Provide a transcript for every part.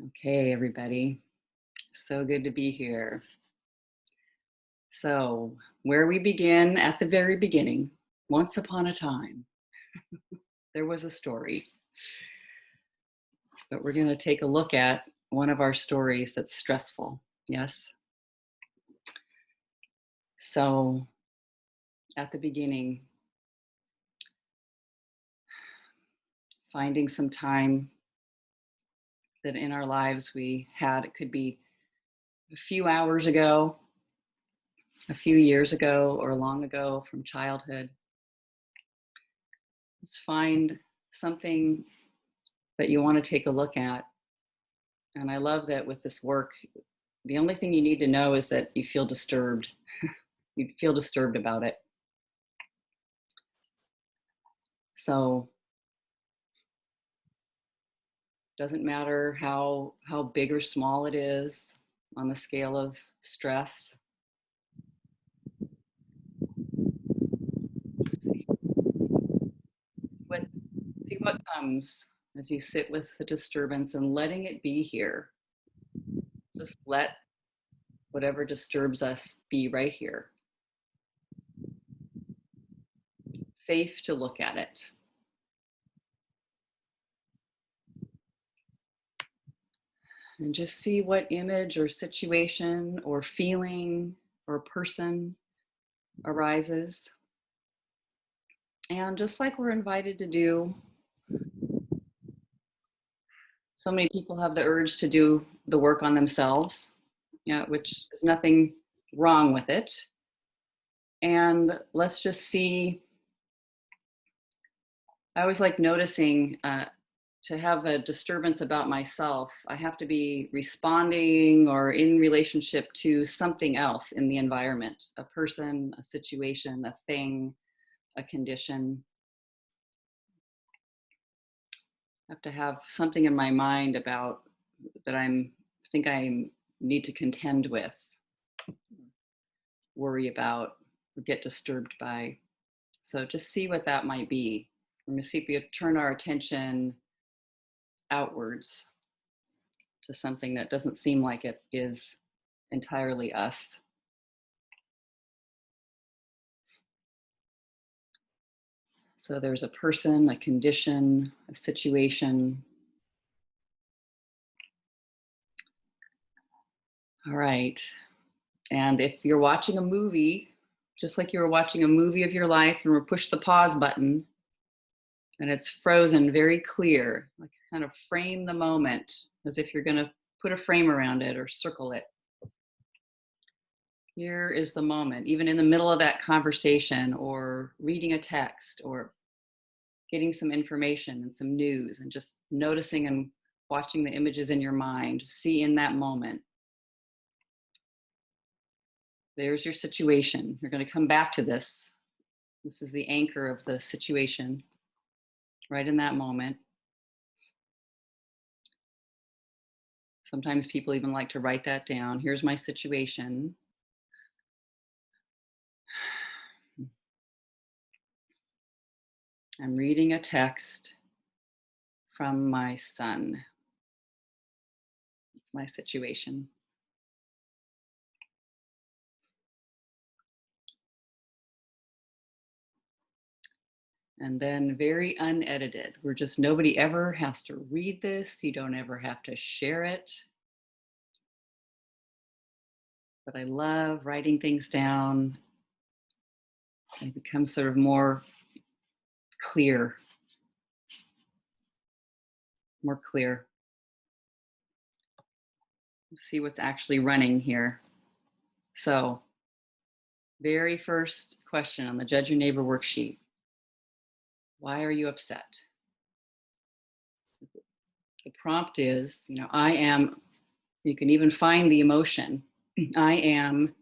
Okay, everybody. So good to be here. So, where we begin at the very beginning, once upon a time, there was a story. But we're going to take a look at one of our stories that's stressful. Yes. So, at the beginning, finding some time that in our lives we had, it could be a few hours ago, a few years ago, or long ago from childhood. Just find something that you want to take a look at. And I love that with this work, the only thing you need to know is that you feel disturbed. You feel disturbed about it. So doesn't matter how big or small it is on the scale of stress. What See what comes as you sit with the disturbance and letting it be here. Just let whatever disturbs us be right here. Safe to look at it. And just see what image or situation or feeling or person arises. And just like we're invited to do, so many people have the urge to do the work on themselves, yeah, which is nothing wrong with it. And let's just see. I always like noticing to have a disturbance about myself, I have to be responding or in relationship to something else in the environment, a person, a situation, a thing, a condition. I have to have something in my mind about that think I need to contend with, worry about, or get disturbed by. So just see what that might be. We're going to see if we turn our attention outwards to something that doesn't seem like it is entirely us. So there's a person, a condition, a situation. All right. And if you're watching a movie, just like you were watching a movie of your life and we're push the pause button and it's frozen very clear, like kind of frame the moment as if you're going to put a frame around it or circle it. Here is the moment, even in the middle of that conversation or reading a text or getting some information and some news and just noticing and watching the images in your mind. See in that moment. There's your situation. You're going to come back to this. This is the anchor of the situation right in that moment. Sometimes people even like to write that down. Here's my situation. I'm reading a text from my son. It's my situation. And then very unedited. Nobody ever has to read this. You don't ever have to share it. But I love writing things down. It becomes sort of more clear. More clear. See what's actually running here. So, very first question on the Judge Your Neighbor worksheet. Why are you upset? The prompt is, I am, you can even find the emotion. I am,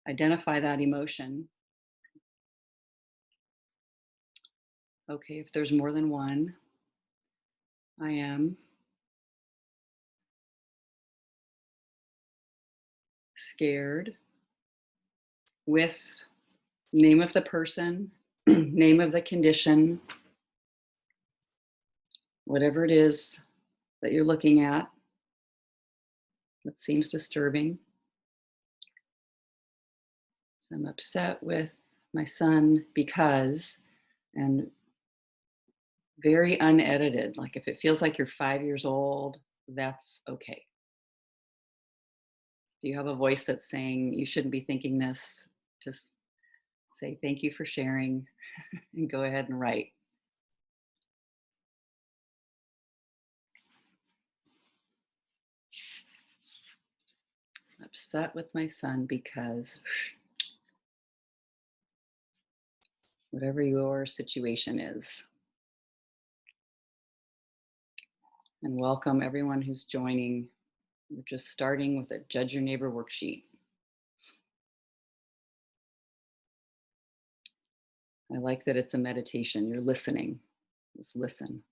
identify that emotion. Okay, if there's more than one, I am scared with name of the person, name of the condition, whatever it is that you're looking at. that seems disturbing. So I'm upset with my son because, and very unedited. Like if it feels like you're 5 years old, that's okay. Do you have a voice that's saying you shouldn't be thinking this? Just say thank you for sharing and go ahead and write. Upset with my son because whatever your situation is. And welcome everyone who's joining. We're just starting with a Judge Your Neighbor worksheet. I like that it's a meditation. You're listening. Just listen.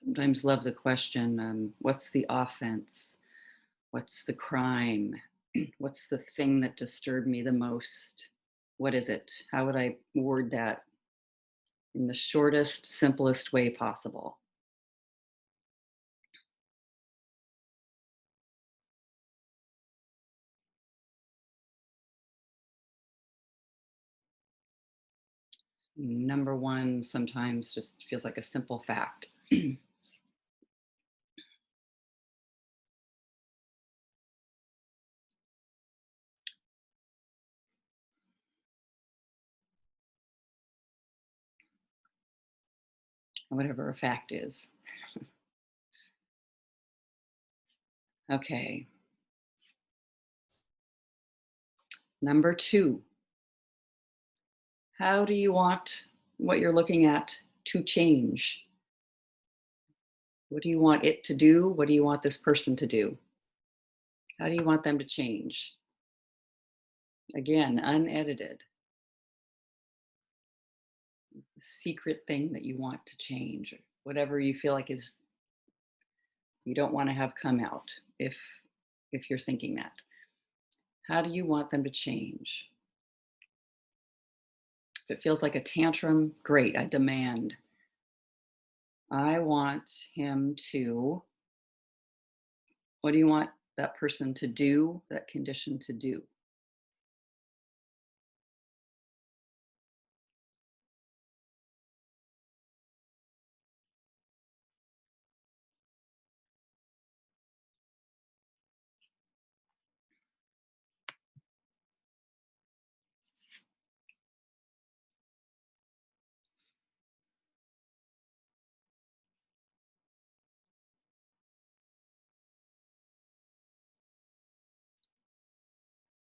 Sometimes love the question, what's the offense? What's the crime? What's the thing that disturbed me the most? What is it? How would I word that in the shortest, simplest way possible? Number one sometimes just feels like a simple fact. Whatever a fact is. Okay. Number two, how do you want what you're looking at to change? What do you want it to do? What do you want this person to do? How do you want them to change? Again, unedited. Secret thing that you want to change, or whatever you feel like is you don't want to have come out if you're thinking that. How do you want them to change? If it feels like a tantrum, great, I demand. I want him to, what do you want that person to do, that condition to do?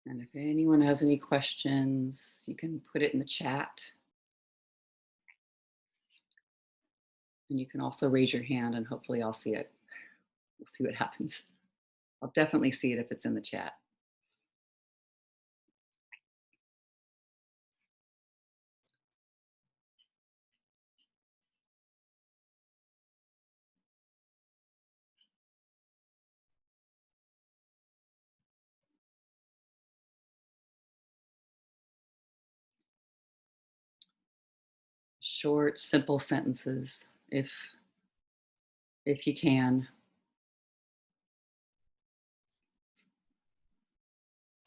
And if anyone has any questions, you can put it in the chat. And you can also raise your hand and hopefully I'll see it. We'll see what happens. I'll definitely see it if it's in the chat. Short, simple sentences, if you can.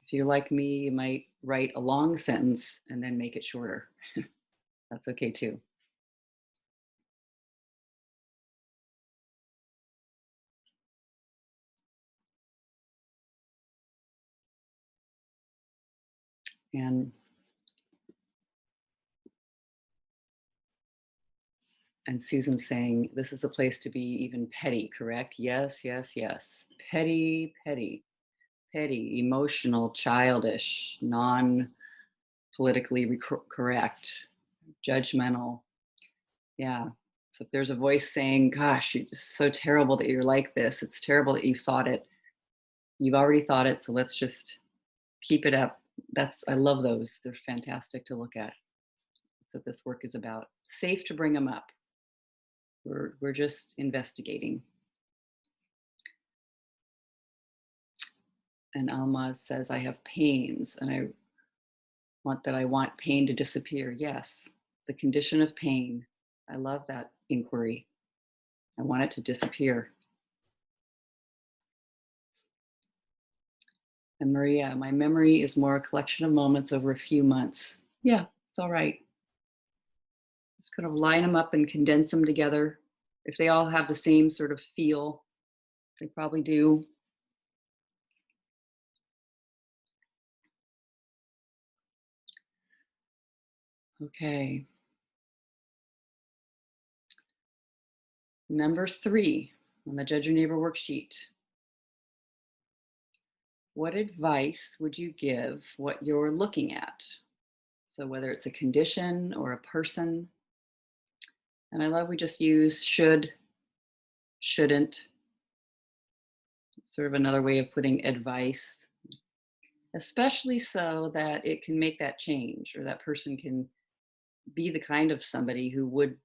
If you're like me, you might write a long sentence and then make it shorter. That's okay too. And Susan saying, this is a place to be even petty, correct? Yes, yes, yes. Petty, petty, petty, emotional, childish, non politically correct, judgmental. Yeah. So if there's a voice saying, gosh, it's so terrible that you're like this, it's terrible that you've thought it, you've already thought it, so let's just keep it up. I love those. They're fantastic to look at. That's what this work is about. Safe to bring them up. We're just investigating. And Almaz says, I have pains and I want pain to disappear. Yes, the condition of pain. I love that inquiry. I want it to disappear. And Maria, my memory is more a collection of moments over a few months. Yeah, it's all right. Just kind of line them up and condense them together. If they all have the same sort of feel, they probably do. Okay. Number 3 on the Judge Your Neighbor worksheet. What advice would you give what you're looking at? So whether it's a condition or a person. And I love we just use should, shouldn't, sort of another way of putting advice, especially so that it can make that change or that person can be the kind of somebody who would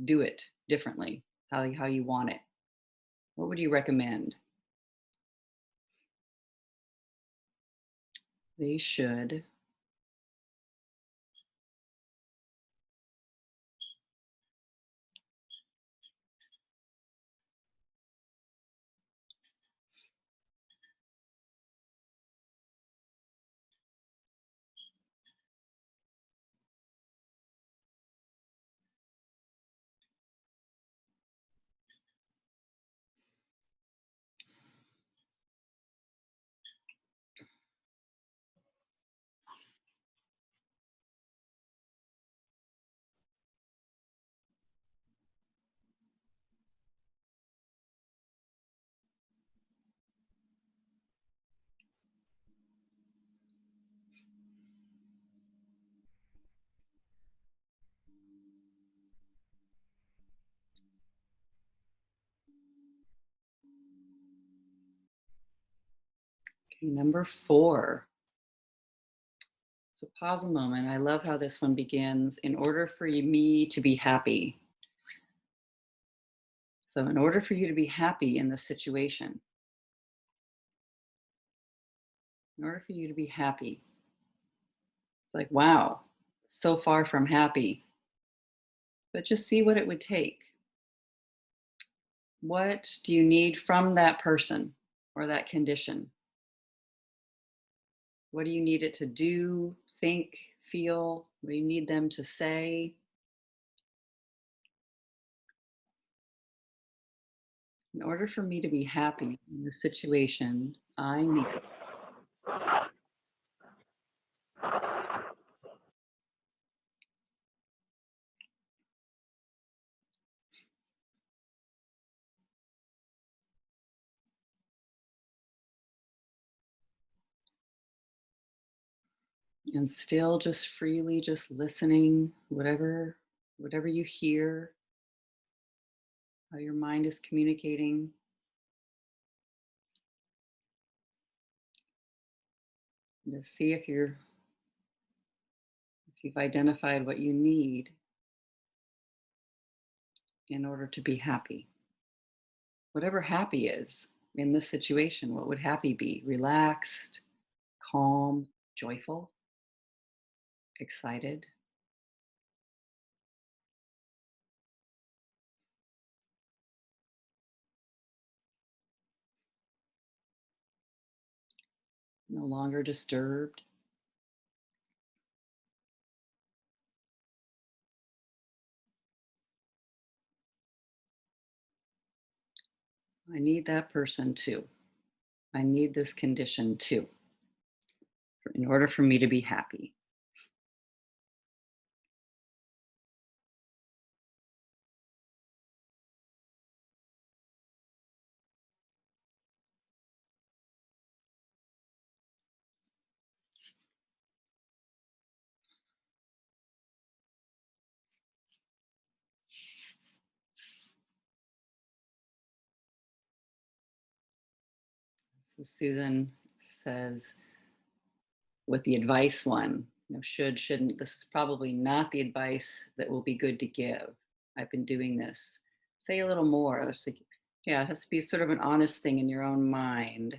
do it differently, how you want it. What would you recommend? They should. Okay, number 4. So pause a moment. I love how this one begins. In order for me to be happy. So in order for you to be happy in this situation, in order for you to be happy, it's like, wow, so far from happy. But just see what it would take. What do you need from that person or that condition? What do you need it to do, think, feel? What do you need them to say? In order for me to be happy in this situation, I need, and still just freely just listening, whatever you hear, how your mind is communicating. To see if you've identified what you need in order to be happy. Whatever happy is in this situation, what would happy be? Relaxed, calm, joyful, excited. No longer disturbed. I need that person too. I need this condition too, in order for me to be happy. So Susan says, with the advice one, should, shouldn't, this is probably not the advice that will be good to give. I've been doing this. Say a little more. It's like, yeah, it has to be sort of an honest thing in your own mind.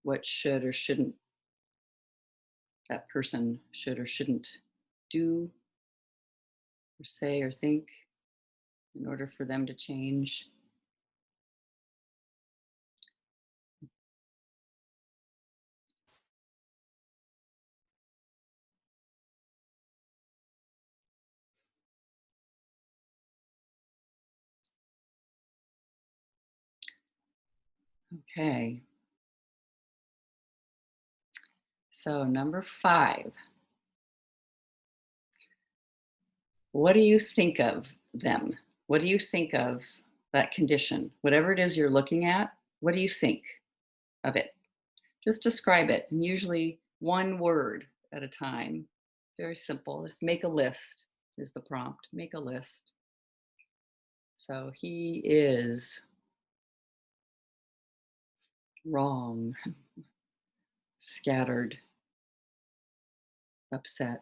What should or shouldn't that person should or shouldn't do or say or think in order for them to change. Okay. So, number 5, what do you think of them? What do you think of that condition? Whatever it is you're looking at, what do you think of it? Just describe it, and usually one word at a time. Very simple. Just make a list is the prompt. Make a list. So, he is wrong, scattered, upset.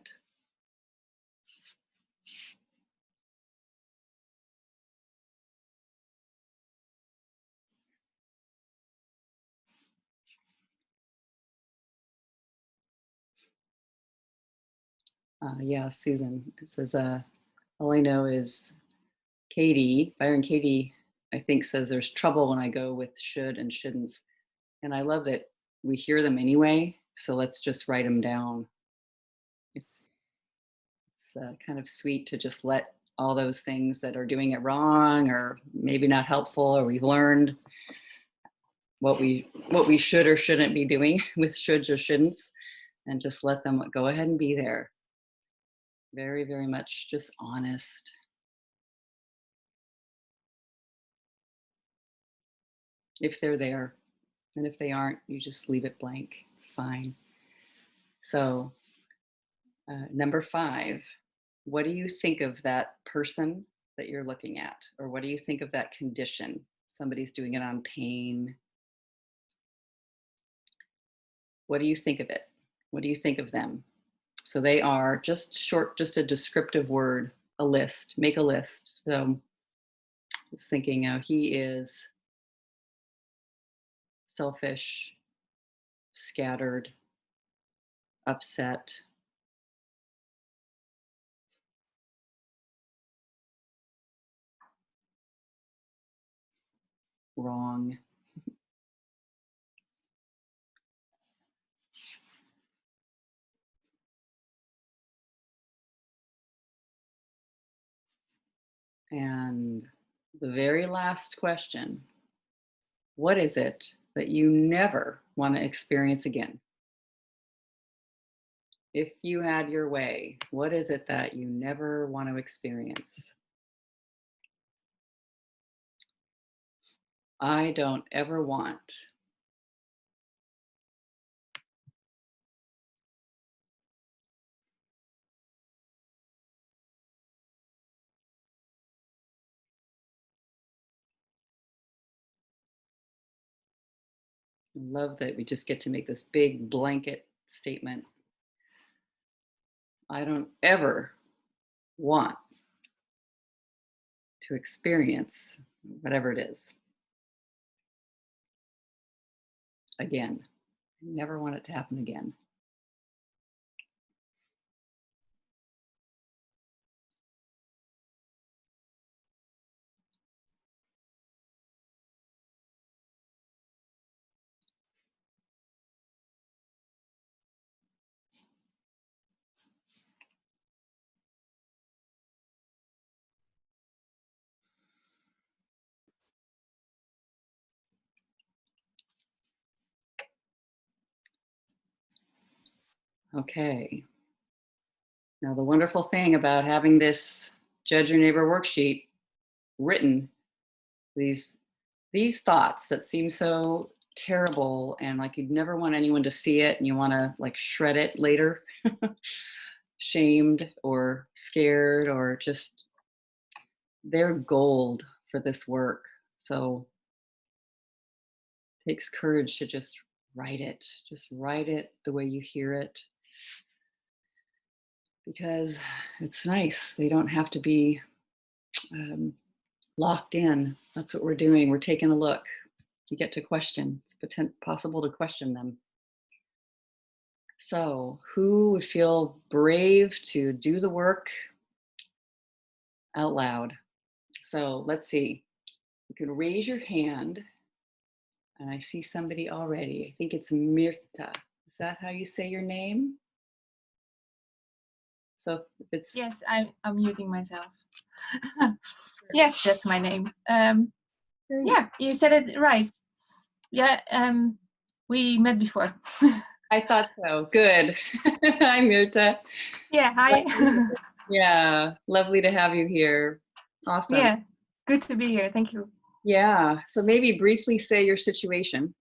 Yeah, Susan. It says, all I know is Katie, Byron Katie, I think says there's trouble when I go with should and shouldn't. And I love that we hear them anyway. So let's just write them down. It's, it's kind of sweet to just let all those things that are doing it wrong or maybe not helpful or we've learned what we should or shouldn't be doing with shoulds or shouldn'ts and just let them go ahead and be there. Very, very much just honest. If they're there. And if they aren't, you just leave it blank. It's fine. So, number 5, what do you think of that person that you're looking at? Or what do you think of that condition? Somebody's doing it on pain. What do you think of it? What do you think of them? So they are just short, just a descriptive word, a list. Make a list. So, just thinking, he is selfish, scattered, upset, wrong. And the very last question, what is it that you never want to experience again? If you had your way, what is it that you never want to experience? I don't ever want. I love that we just get to make this big blanket statement. I don't ever want to experience whatever it is again. I never want it to happen again. Okay. Now, the wonderful thing about having this Judge Your Neighbor worksheet written, these these thoughts that seem so terrible and like you'd never want anyone to see it and you want to like shred it later, shamed or scared or just they're gold for this work. So Takes courage to just write it. Just write it the way you hear it because it's nice. They don't have to be um, locked in. That's what we're doing. We're taking a look. You get to question. It's possible to question them. So, who would feel brave to do the work out loud? So, let's see. You can raise your hand, and I see somebody already. I think it's Mirta. Is that how you say your name? So, if it's Yes, I'm muting myself. Yes, that's my name. Yeah, you said it right. Yeah, we met before. I thought so. Good. Hi, Mirta. Yeah, hi. Yeah, lovely to have you here. Awesome. Yeah, good to be here. Thank you. Yeah. So maybe briefly say your situation,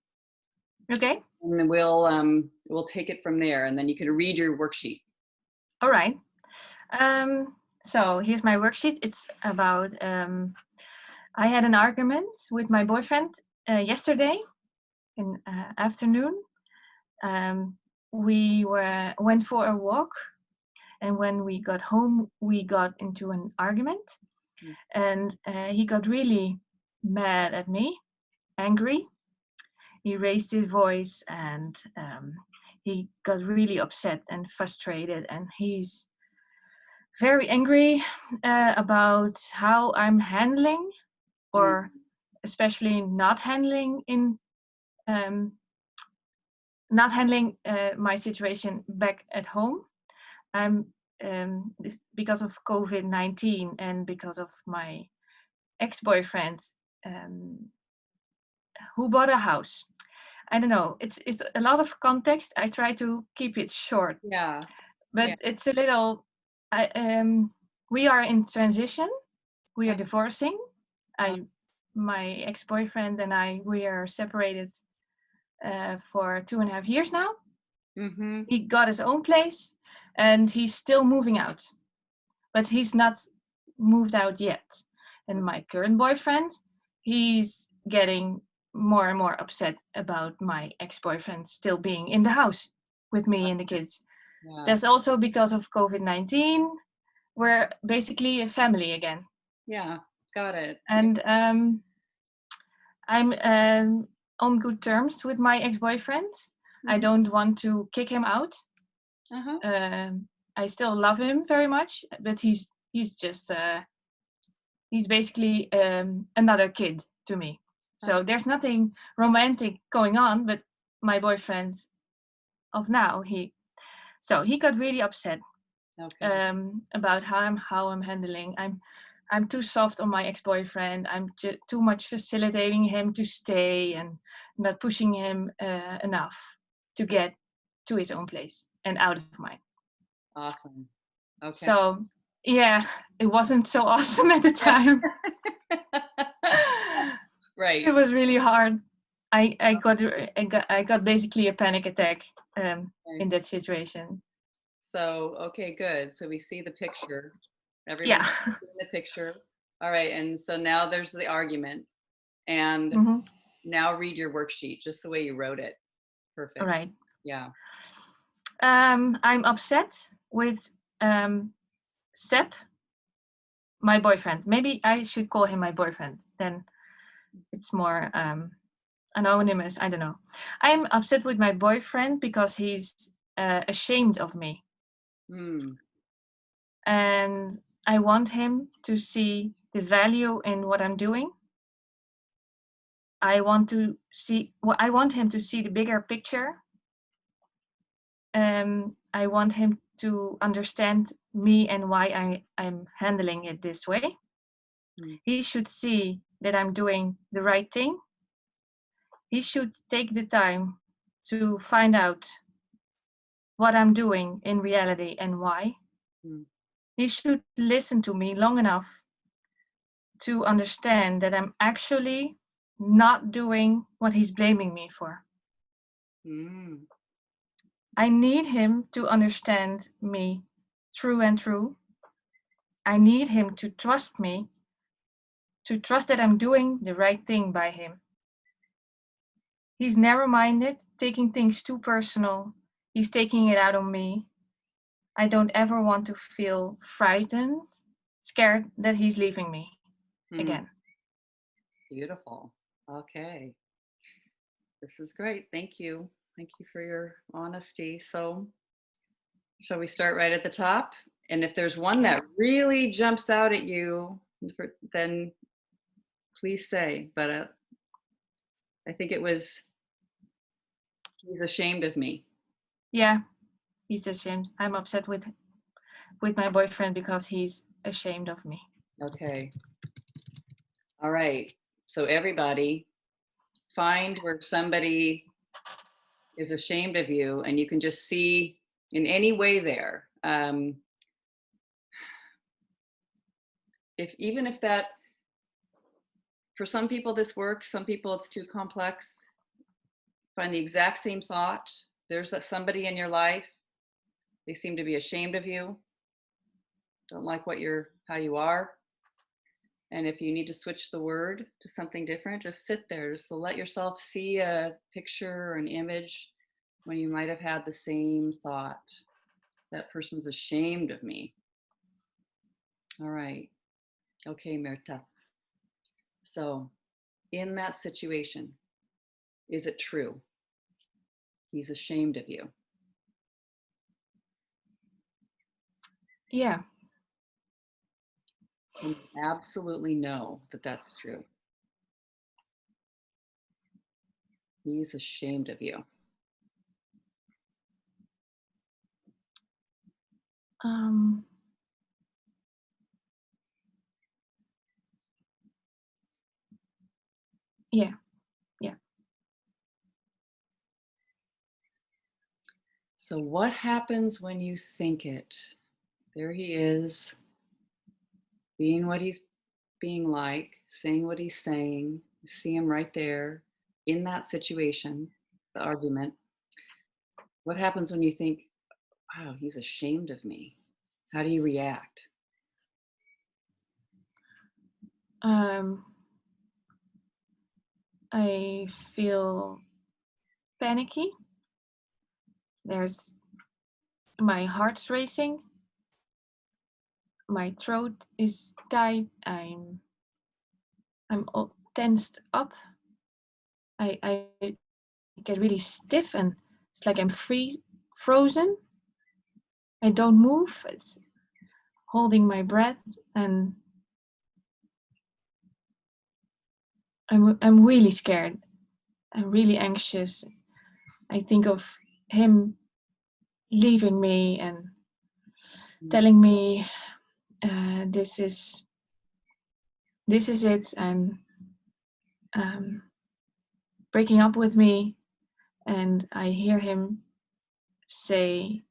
Okay. and then we'll take it from there, and then you can read your worksheet. All right. So here's my worksheet. It's about I had an argument with my boyfriend yesterday in afternoon. We went for a walk, and when we got home, we got into an argument, Mm. and he got really mad at me, angry. He raised his voice, and he got really upset and frustrated, and he's very angry about how I'm handling, Mm. or especially um, not handling my situation back at home. I'm because of COVID-19 and because of my ex-boyfriend um, who bought a house. I don't know. It's a lot of context. I try to keep it short, Yeah. but Yeah. it's a little. We are in transition. We are divorcing. Uh, My ex-boyfriend and I, we are separated for 2.5 years now. mm-hmm. He got his own place, and he's still moving out, but he's not moved out yet. And my current boyfriend, he's getting more and more upset about my ex-boyfriend still being in the house with me and the kids. Yeah. That's also because of COVID-19. We're basically a family again. Yeah. Got it. And I'm on good terms with my ex-boyfriend. I don't want to kick him out. Uh-huh. I still love him very much, but he's just he's basically another kid to me. So there's nothing romantic going on, but my boyfriend of now, he got really upset Okay. about how I'm handling. I'm too soft on my ex-boyfriend. I'm too much facilitating him to stay and not pushing him enough to get to his own place and out of mine. Awesome. Okay. So yeah, it wasn't so awesome at the time. Right. It was really hard. I got basically a panic attack in that situation. So, okay, good. So we see the picture. Everyone's Yeah. in the picture. All right. And so now there's the argument. And Mm-hmm. now read your worksheet just the way you wrote it. All Perfect. right. Yeah. I'm upset with Seb, my boyfriend. Maybe I should call him my boyfriend. Then it's more anonymous. I don't know. I'm upset with my boyfriend because he's ashamed of me. Hmm. And I want him to see the value in what I'm doing. I want him to see the bigger picture. I want him to understand me and why I'm handling it this way. Hmm. He should see that I'm doing the right thing. He should take the time to find out what I'm doing in reality and why. Hmm. He should listen to me long enough to understand that I'm actually not doing what he's blaming me for. Hmm. I need him to understand me through and through. I need him to trust me, to trust that I'm doing the right thing by him. He's narrow-minded, taking things too personal. He's taking it out on me. I don't ever want to feel frightened, scared that he's leaving me Hmm, again. beautiful. Okay. This is great. Thank you. Thank you for your honesty. So, shall we start right at the top? And if there's one Okay. that really jumps out at you, then please say. But I think it was, he's ashamed of me. Yeah, he's ashamed. I'm upset with my boyfriend because he's ashamed of me. Okay. All right. So, everybody, find where somebody is ashamed of you and you can just see in any way there. If even if that, for some people this works, some people it's too complex. Find the exact same thought. There's somebody in your life, they seem to be ashamed of you, don't like how you are. And if you need to switch the word to something different, just sit there. Just to let yourself see a picture or an image when you might have had the same thought. That person's ashamed of me. All right. Okay, Mirta. So, in that situation, is it true? He's ashamed of you. Yeah. And you absolutely know that that's true. He's ashamed of you. Um, yeah. Yeah. So, what happens when you think it? There he is, being what he's being like, saying what he's saying. You see him right there in that situation, the argument. What happens when you think, wow, he's ashamed of me? How do you react? Um, I feel panicky. There's my heart's racing. My throat is tight. I'm all tensed up. I get really stiff and it's like I'm frozen. I don't move. It's holding my breath and I'm really scared. I'm really anxious. I think of him leaving me and Mm, telling me this is it and um, breaking up with me. And I hear him say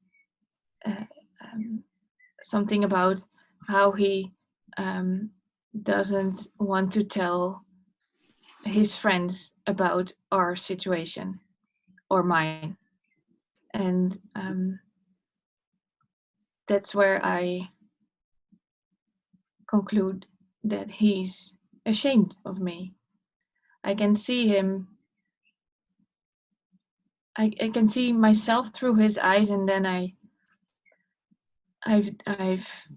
uh, um, something about how he um, doesn't want to tell his friends about our situation or mine. And that's where I conclude that he's ashamed of me. I can see him, I can see myself through his eyes, and then I've, I've,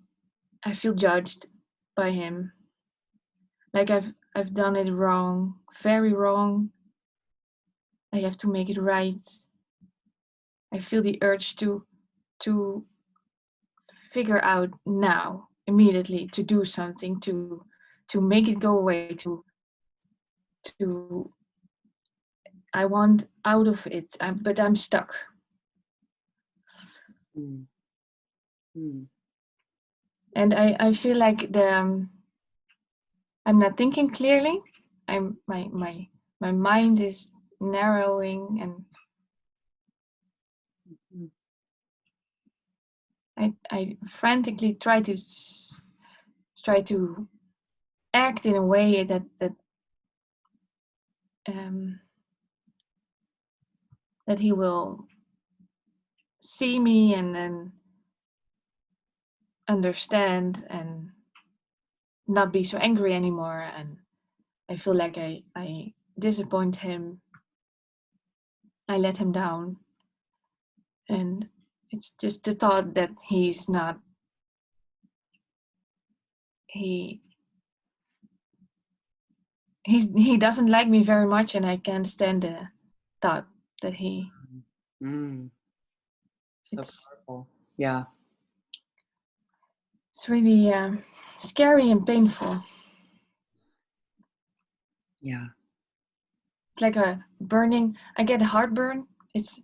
I feel judged by him. Like I've done it wrong, very wrong. I have to make it right. I feel the urge to figure out now, immediately, to do something to make it go away, to I want out of it, but I'm stuck. mm, mm, And I feel like I'm not thinking clearly. I'm my mind is narrowing, and mm, I frantically try to act in a way um, that he will see me and then understand and not be so angry anymore. And I feel like I disappoint him I let him down. And it's just the thought that he's not, he he doesn't like me very much, and I can't stand the thought that he, Mm, so it's powerful. Yeah. it's really scary and painful. Yeah. It's like a burning, I get heartburn. It's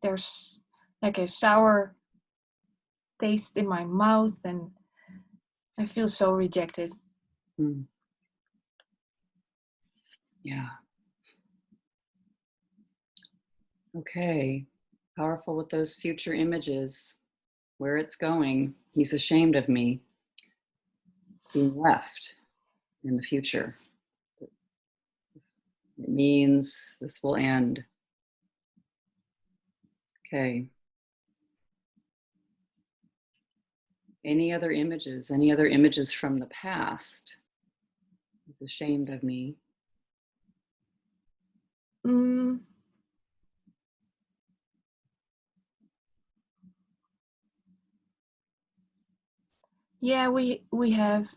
there's like a sour taste in my mouth, and I feel so rejected. Mm, yeah. Okay. Powerful with those future images, where it's going. He's ashamed of me being left in the future. It means this will end. Okay. Any other images? Any other images from the past? He's ashamed of me. Mm, yeah, we have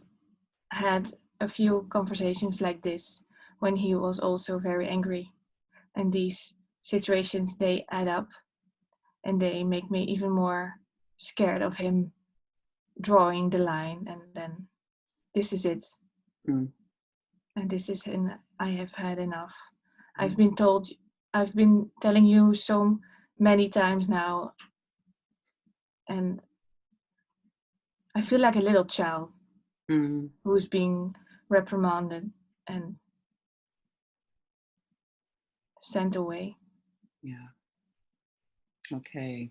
had a few conversations like this when he was also very angry, and these situations, they add up, and they make me even more scared of him drawing the line, and then this is it, Mm. and this is I have had enough. Mm. I've been telling you so many times now, and I feel like a little child Mm. who's being reprimanded and sent away. Yeah. Okay.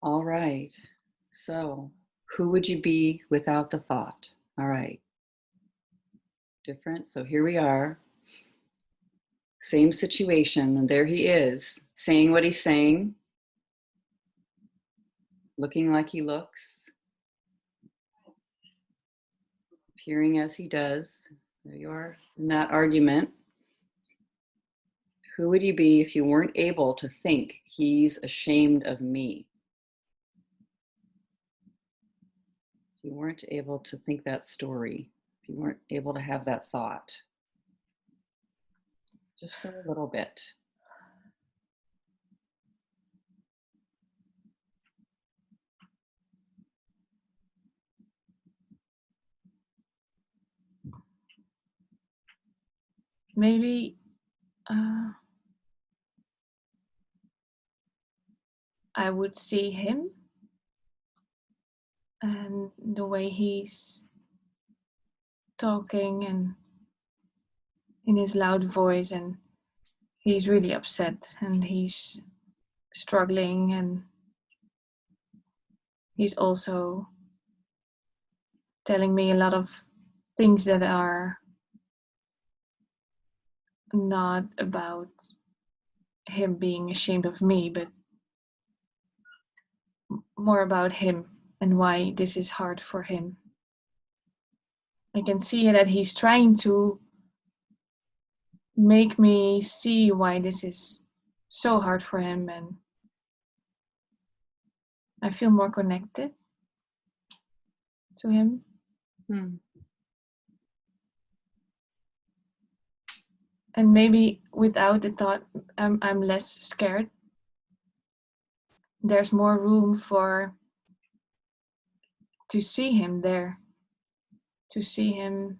All right. So, who would you be without the thought? All right. Different. So here we are. Same situation. And there he is, saying what he's saying, looking like he looks, appearing as he does. There you are in that argument. Who would you be if you weren't able to think he's ashamed of me? If you weren't able to think that story, if you weren't able to have that thought, just for a little bit. Maybe uh, I would see him and the way he's talking and in his loud voice, and he's really upset and he's struggling, and he's also telling me a lot of things that are not about him being ashamed of me, but more about him and why this is hard for him. I can see that he's trying to make me see why this is so hard for him, and I feel more connected to him. Hmm. And maybe without the thought, I'm less scared. There's more room for to see him there, to see him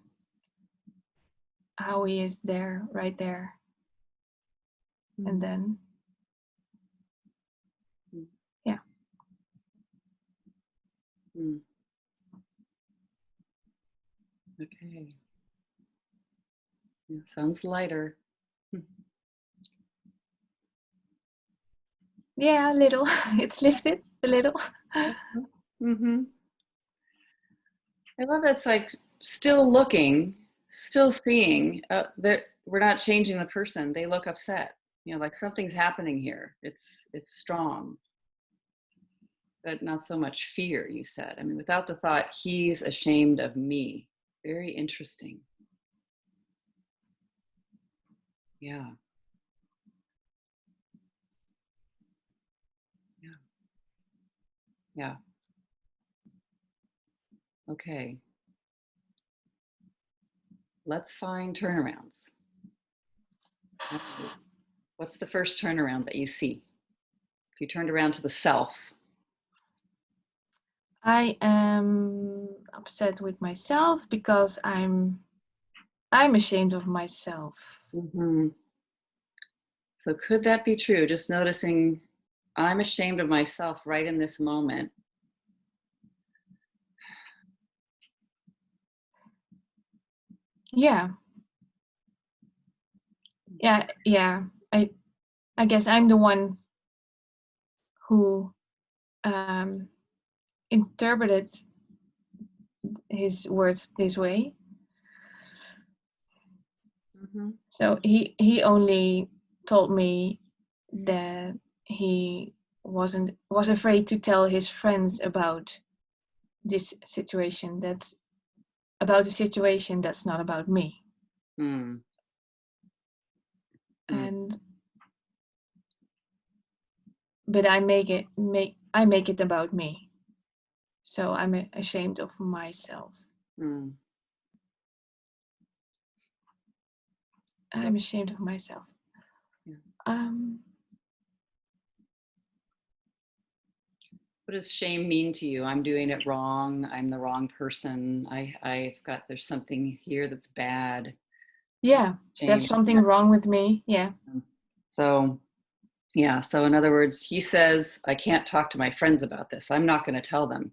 how he is there, right there. And then, yeah. Mm. Okay. Yeah, sounds lighter. Yeah, a little. It's lifted a little. Mm-hmm. I love it's like still looking, still seeing. We're not changing the person. They look upset. You know, like something's happening here. It's strong, but not so much fear. You said. I mean, without the thought, he's ashamed of me. Very interesting. Yeah. Yeah. Yeah. Okay. Let's find turnarounds. What's the first turnaround that you see? If you turned around to the self. I am upset with myself because I'm ashamed of myself. Mm-hmm. So could that be true? Just noticing I'm ashamed of myself right in this moment. Yeah. Yeah. I guess I'm the one who interpreted his words this way. Mm-hmm. So he only told me that he was afraid to tell his friends about this situation. That's about a situation that's not about me. Mm. Mm. And but I make it about me. So I'm ashamed of myself. Mm. I'm ashamed of myself. Yeah. Um, What does shame mean to you? I'm doing it wrong. I'm the wrong person. There's something here that's bad. yeah, there's Shame. something wrong with me. Yeah. So, yeah. So, in other words, he says, I can't talk to my friends about this. I'm not going to tell them.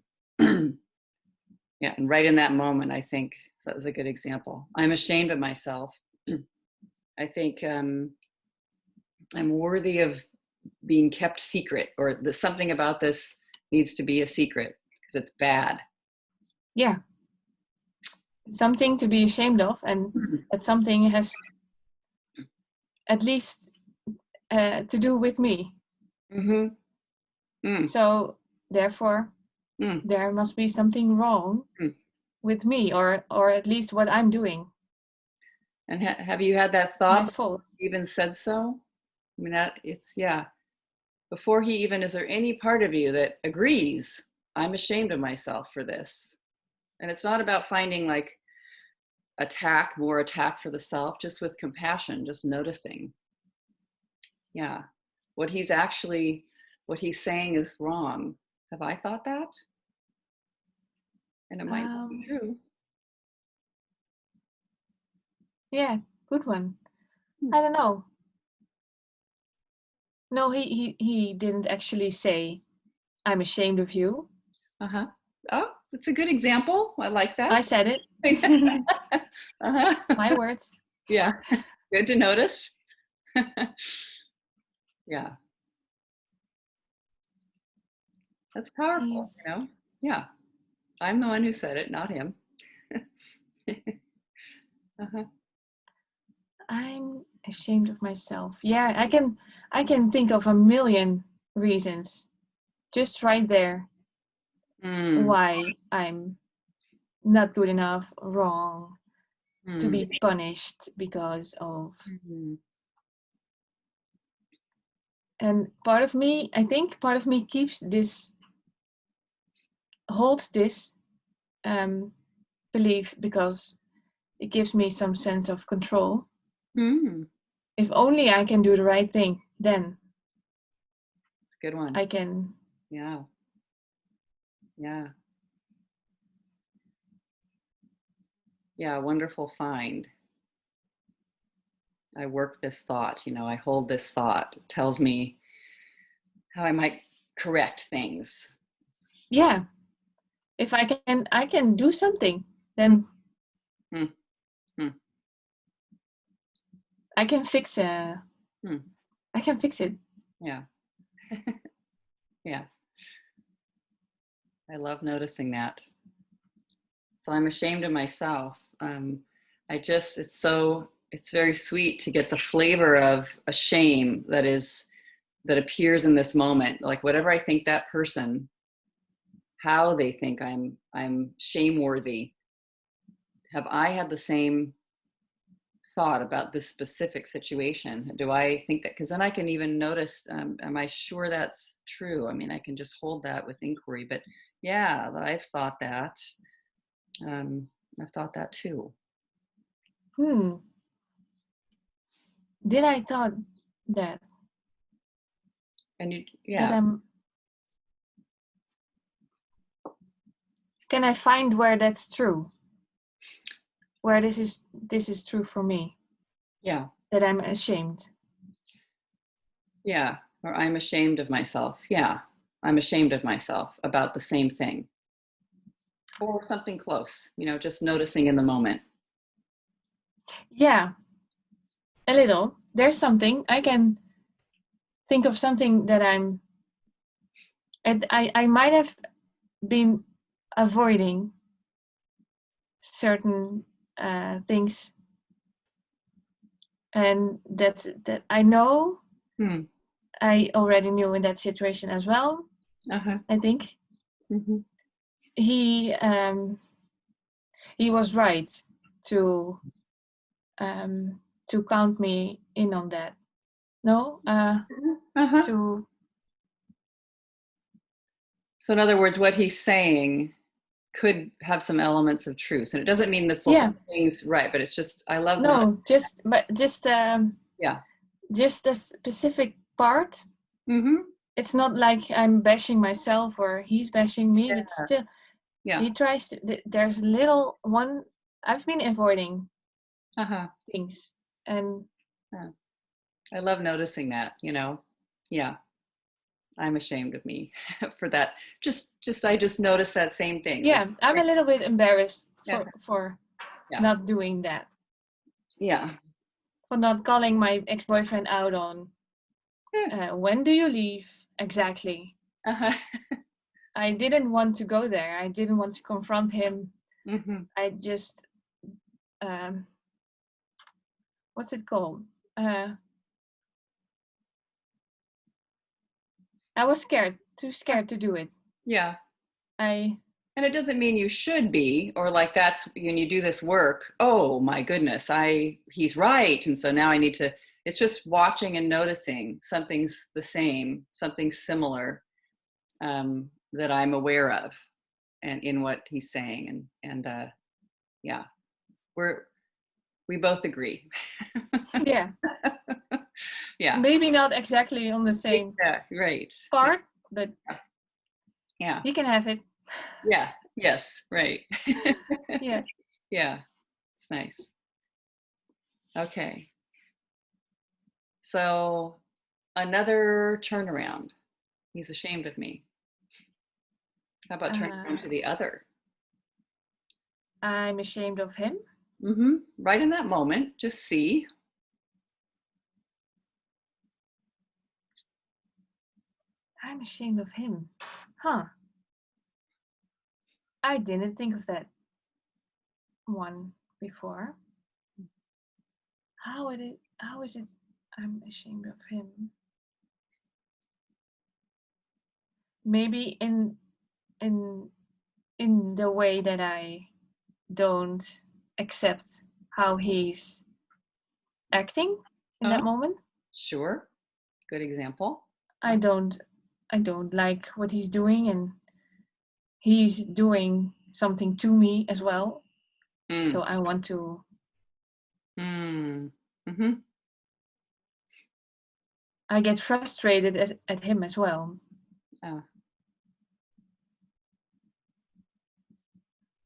Yeah. And right in that moment, I think that was a good example. I'm ashamed of myself. I think I'm worthy of being kept secret, or something about this needs to be a secret because it's bad. Yeah. Something to be ashamed of, and that something has at least to do with me. Mm-hmm. Mm. So therefore, Mm. there must be something wrong Mm. with me, or at least what I'm doing. And have you had that My thought fault. before he even said so? I mean, that it's, yeah. Before he even, is there any part of you that agrees, I'm ashamed of myself for this? And it's not about finding like more attack for the self, just with compassion, just noticing. Yeah. What he's actually, what he's saying is wrong. Have I thought that? And it might not be true. Yeah, good one. Hmm. I don't know. No, he didn't actually say, I'm ashamed of you. Uh-huh. Oh, that's a good example. I like I that. said it. Uh-huh. My words. Yeah. Good to notice. Yeah. That's powerful, He's Yeah. I'm the one who said it, not him. Uh-huh. I'm ashamed of myself. Yeah, I can think of a million reasons just right there Mm. why I'm not good enough, wrong, to Mm. be punished because of. Mhm. And I think part of me holds this um, belief because it gives me some sense of control. Mm. If only I can do the right thing, then It's a good one. I can. Yeah. Yeah. Yeah. Wonderful find. I work this thought, I hold this thought. It tells me how I might correct things. Yeah, if I can do something, Mm. then Mm. Mm. I can fix Mm. I can fix it. Yeah. Yeah. I love noticing that. So I'm ashamed of myself. It's very sweet to get the flavor of a shame that appears in this moment. Like whatever I think that person, how they think I'm shameworthy. Have I had the same thought about this specific situation? Do I think that, because then I can even notice, am I sure that's true? I mean, I can just hold that with inquiry, but yeah, I've thought that. Um, I've thought that too. Hmm. Did I thought that And you, that yeah, I'm? Can I find where that's true? Where this is true for me? yeah, That I'm ashamed. yeah. Or I'm ashamed of myself. Yeah, I'm ashamed of myself about the same thing or something close, just noticing in the moment. Yeah, a little. There's something I can think of something that I'm. And I might have been avoiding certain things, and that I know Hmm. I already knew in that situation as well. Uh-huh. I think Mm-hmm. he was right to count me in on that. No, Uh-huh. to So in other words, what he's saying could have some elements of truth. And it doesn't mean that the yeah, whole thing's right, but it's just, I love not, no, yeah. just a specific part. Mm-hmm. It's not like I'm bashing myself or he's bashing me, but Yeah. still Yeah. he tries to. There's little one. I've been avoiding Uh-huh. things, and Yeah. I love noticing that, Yeah. I'm ashamed of me for that. I just noticed that same thing. It's like, yeah, I'm a little bit embarrassed yeah. for Yeah. not doing that, Yeah. for not calling my ex-boyfriend out on Yeah. when do you leave exactly. Uh-huh. I didn't want to go there. I didn't want to confront him. Mm-hmm. I just um, what's it called? Uh, I was too scared to do it. Yeah. I And it doesn't mean you should be, or like that's when you do this work, oh my goodness, he's right. And so now I need to, it's just watching and noticing something's the same, something similar, that I'm aware of and in what he's saying. And yeah, we both agree. yeah, Yeah. maybe not exactly on the same Yeah. Right. Yeah. part, but Yeah. he can have it. Yeah. Yes. Right. Yeah. Yeah. It's nice. Okay. So another turnaround. He's ashamed of me. How about turning around Uh, to the other? I'm ashamed of him. Right in that moment, just see. I'm ashamed of him. Huh. I didn't think of that one before. How is it I'm ashamed of him? Maybe in in the way that I don't accept how he's acting in Uh, that moment. sure. Good example. I don't I don't like what he's doing, and he's doing something to me as well. Mm, So I want to mm, mm-hmm. I get frustrated at him as well. Uh,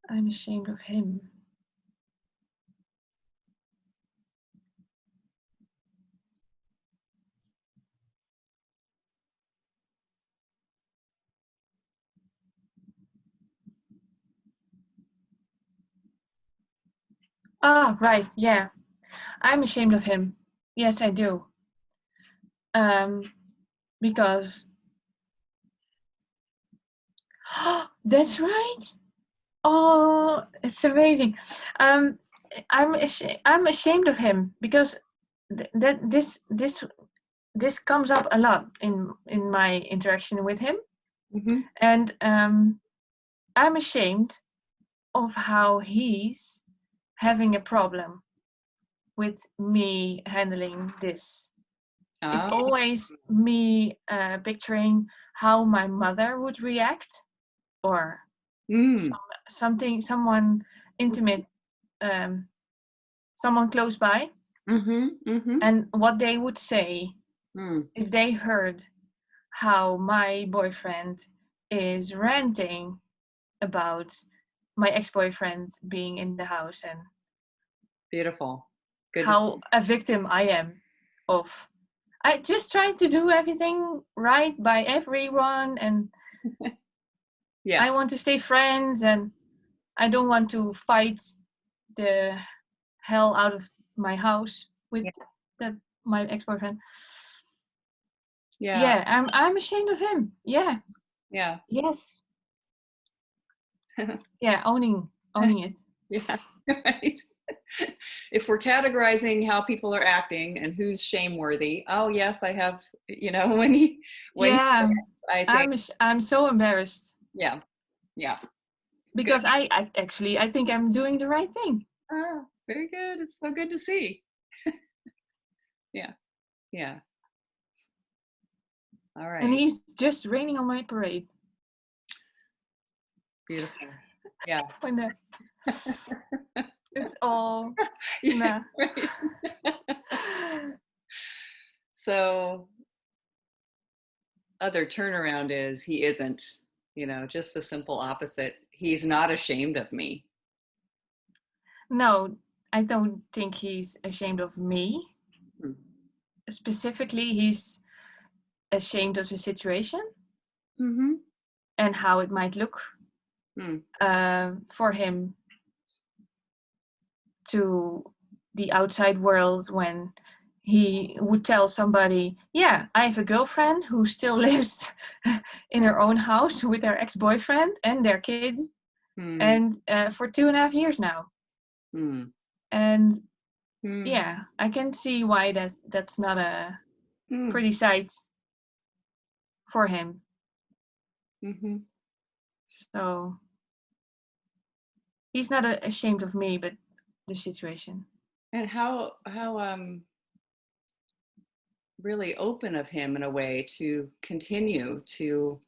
I'm ashamed of him. Ah, right, yeah. I'm ashamed of him. Yes, I do. Um, because that's right. Oh, it's amazing. Um, I'm ashamed of him because that this comes up a lot in my interaction with him, mm-hmm. and I'm ashamed of how he's having a problem with me handling this. It's Oh. always me picturing how my mother would react, or Mm. someone intimate, someone close by, Mm-hmm. Mm-hmm. and what they would say Mm. if they heard how my boyfriend is ranting about my ex-boyfriend being in the house, and Beautiful. Good to how a victim I am of. I just try to do everything right by everyone, and Yeah. I want to stay friends, and I don't want to fight the hell out of my house with my ex-boyfriend. Yeah. Yeah, I'm ashamed of him. Yeah. Yeah. Yes. Yeah, owning it. Yeah. Right. If we're categorizing how people are acting and who's shameworthy, oh yes, I have, when Yeah, I think, I'm so embarrassed yeah, yeah, it's good. because I think I'm doing the right thing, Ah, very good. It's so good to see. Yeah, yeah. All and right. he's just raining on my parade. Beautiful. Yeah. When it's all Yeah, nah. right. So other turnaround is he isn't, just the simple opposite. He's not ashamed of me. No, I don't think he's ashamed of me. Hmm. Specifically, he's ashamed of the situation Mm-hmm. and how it might look Hmm. for him to the outside world when he would tell somebody, yeah, I have a girlfriend who still lives in her own house with her ex-boyfriend and their kids, Hmm. and for 2.5 years now. Hmm. And Hmm. yeah, I can see why that's not a Hmm. pretty sight for him. Mm-hmm. So he's not ashamed of me, but the situation. And how really open of him in a way to continue to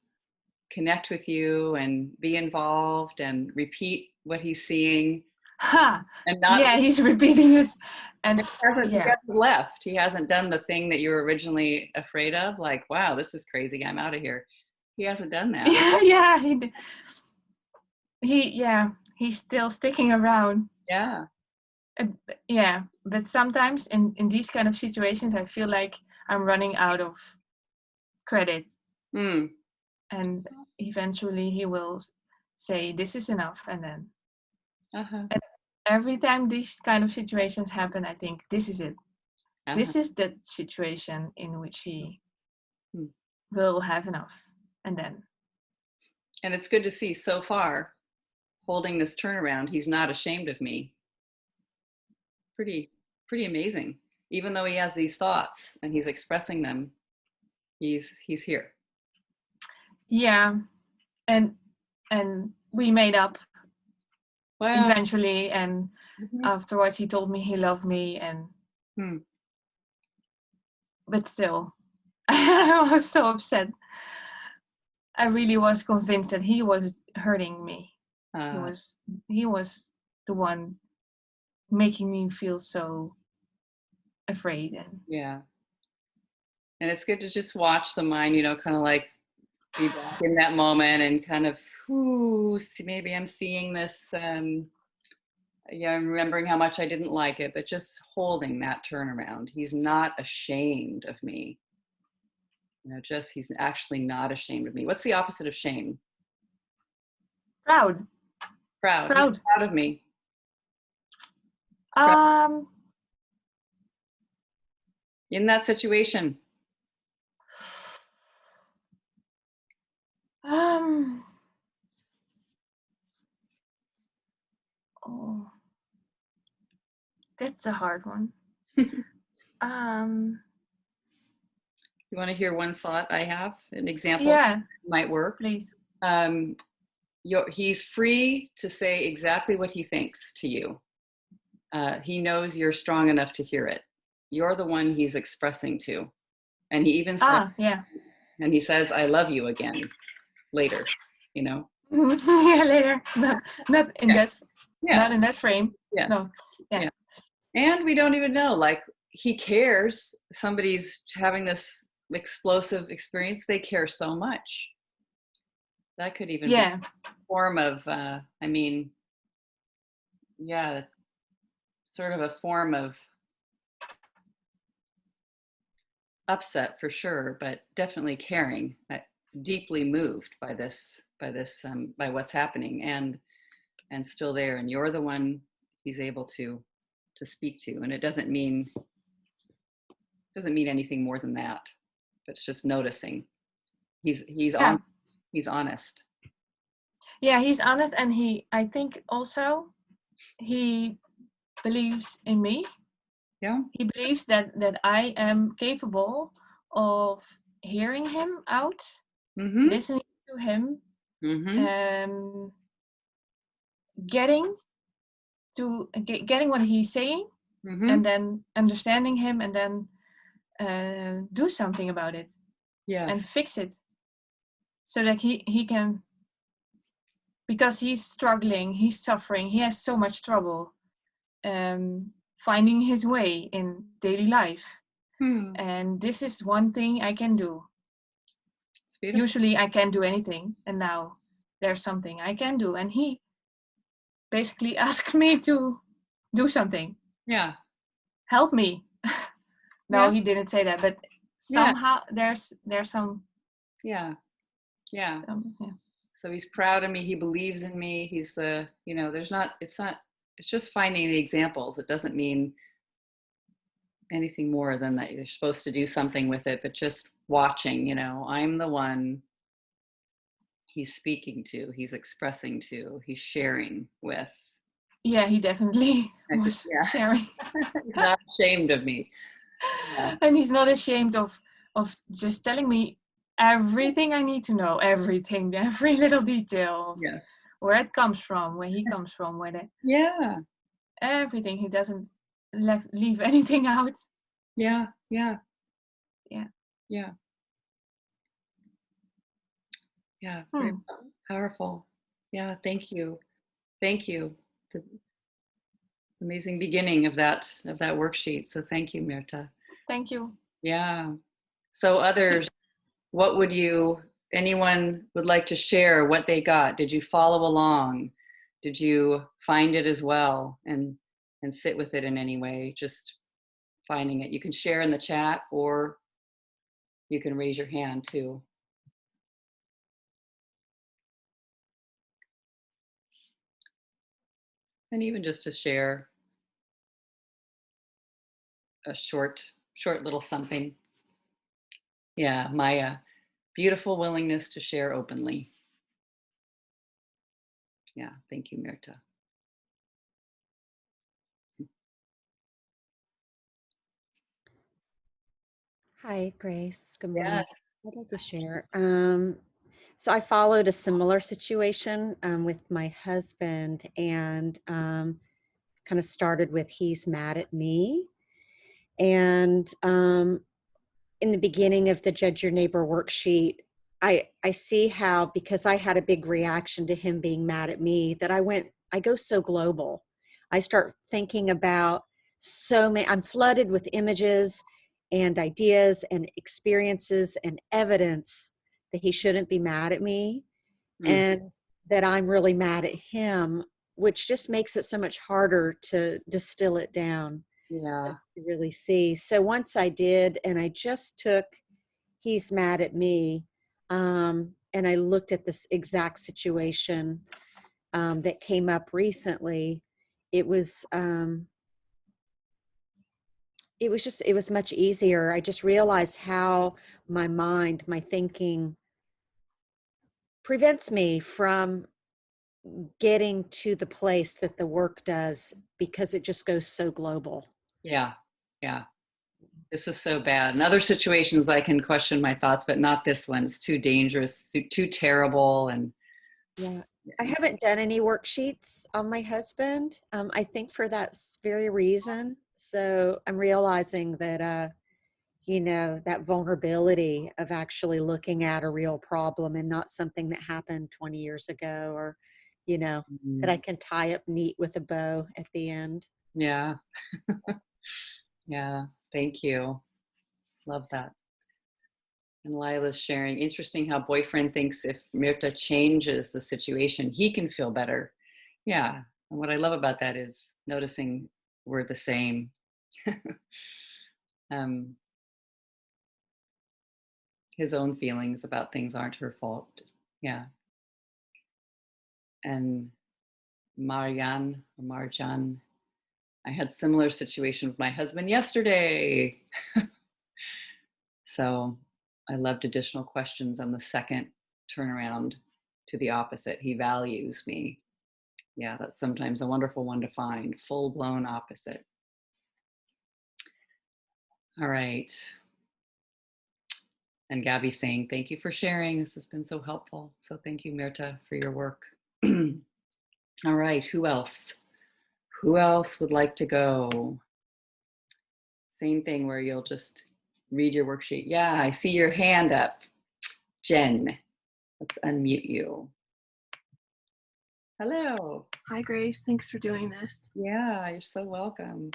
connect with you and be involved and repeat what he's seeing Ha! and not Yeah, he's repeating this, and he yeah, hasn't left. He hasn't done the thing that you were originally afraid of, like, wow, this is crazy, I'm out of here. He hasn't done that. yeah, yeah. Yeah, he's still sticking around. Yeah. Yeah, but sometimes in these kind of situations, I feel like I'm running out of credit, Mm. and eventually he will say, "This is enough," and then Uh-huh. and every time these kind of situations happen, I think this is it. Uh-huh. This is the situation in which he Mm. will have enough, and then And it's good to see so far holding this turnaround. He's not ashamed of me. Pretty, pretty amazing. Even though he has these thoughts and he's expressing them, he's here. yeah, and we made up Wow. eventually, and Mhm. afterwards he told me he loved me, and Hmm. but still I was so upset. I really was convinced that he was hurting me. he Uh, was he was the one making me feel so afraid, and yeah. And it's good to just watch the mind, kind of like be back in that moment and kind of, see, maybe I'm seeing this. Yeah, I'm remembering how much I didn't like it, but just holding that turnaround. He's not ashamed of me. Just he's actually not ashamed of me. What's the opposite of shame? proud. Proud. He's Proud. proud of me. He's proud um in that situation. um oh, that's a hard one. You um want to hear one thought I have, an example yeah, might work. please. Um, he's free to say exactly what he thinks to you. He knows you're strong enough to hear it. You're the one he's expressing to. And he even says, Yeah. and he says, I love you again later, you know? Yeah, later. Not in Yeah. that, Yeah. not in that frame. Yes. No. Yeah. Yeah. And we don't even know, like, he cares. Somebody's having this explosive experience. They care so much. That could even be Yeah. a form of, I mean, yeah, sort of a form of upset for sure, but definitely caring, deeply moved by by what's happening, and still there. And you're the one he's able to speak to, and it doesn't mean anything more than that. It's just noticing. He's Yeah. on. He's honest. Yeah, he's honest, and I think also he believes in me. Yeah. He believes that I am capable of hearing him out, Mm-hmm. listening to him, Mm-hmm. um, getting getting what he's saying, and Mm-hmm. then understanding him, and then do something about it and Yes. fix it, so that he can, because he's struggling, he's suffering, he has so much trouble finding his way in daily life. Hmm. And this is one thing I can do. It's beautiful. Usually I can't do anything, and now there's something I can do. And he basically asked me to do something. Yeah. Help me. No, Yeah. he didn't say that, but Yeah. somehow there's some, Yeah. Yeah. yeah. So he's proud of me. He believes in me. He's the, it's just finding the examples. It doesn't mean anything more than that you're supposed to do something with it, but just watching, I'm the one he's speaking to, he's expressing to, he's sharing with. Yeah, he definitely was Yeah. sharing. He's not ashamed of me. Yeah. And he's not ashamed of just telling me everything I need to know, everything, every little detail, Yes. where it comes from, where he comes from, Yeah. everything. He doesn't leave anything out. Yeah. Yeah. Yeah. Yeah. Yeah. Very Hmm. powerful. Yeah. Thank you. Thank you. The amazing beginning of that worksheet. So thank you, Mirta. Thank you. Yeah. So others, what would anyone would like to share what they got? Did you follow along? Did you find it as well and sit with it in any way? Just finding it. You can share in the chat or you can raise your hand too. And even just to share a short little something. Yeah, my beautiful willingness to share openly. Yeah, thank you, Mirta. Hi, Grace. Good morning. Yes. I'd like to share. So I followed a similar situation with my husband, and kind of started with he's mad at me. And in the beginning of the Judge Your Neighbor worksheet, I see how, because I had a big reaction to him being mad at me, that I go so global. I start thinking about so many, I'm flooded with images and ideas and experiences and evidence that he shouldn't be mad at me, Mm, and that I'm really mad at him, which just makes it so much harder to distill it down yeah. to really see. So once I did, and I just took he's mad at me, and I looked at this exact situation that came up recently. It was it was much easier. I just realized how my mind, my thinking, prevents me from getting to the place that the work does, because it just goes so global. Yeah. Yeah. This is so bad. In other situations, I can question my thoughts, but not this one. It's too dangerous, too terrible. And Yeah. I haven't done any worksheets on my husband. I think for that very reason. So I'm realizing that, that vulnerability of actually looking at a real problem and not something that happened 20 years ago, or, that I can tie up neat with a bow at the end. Yeah. Yeah. Thank you. Love that. And Lila's sharing, interesting how boyfriend thinks if Mirta changes the situation, he can feel better. Yeah. And what I love about that is noticing we're the same. um, his own feelings about things aren't her fault. Yeah. And Marjan, I had similar situation with my husband yesterday. So I loved additional questions on the second turnaround to the opposite. He values me. Yeah, that's sometimes a wonderful one to find. Full-blown opposite. All right. And Gabby saying, thank you for sharing. This has been so helpful. So thank you, Mirta, for your work. All right, who else? Who else would like to go? Same thing where you'll just read your worksheet. Yeah, I see your hand up. Jen, let's unmute you. Hello. Hi, Grace. Thanks for doing this. Yeah, you're so welcome.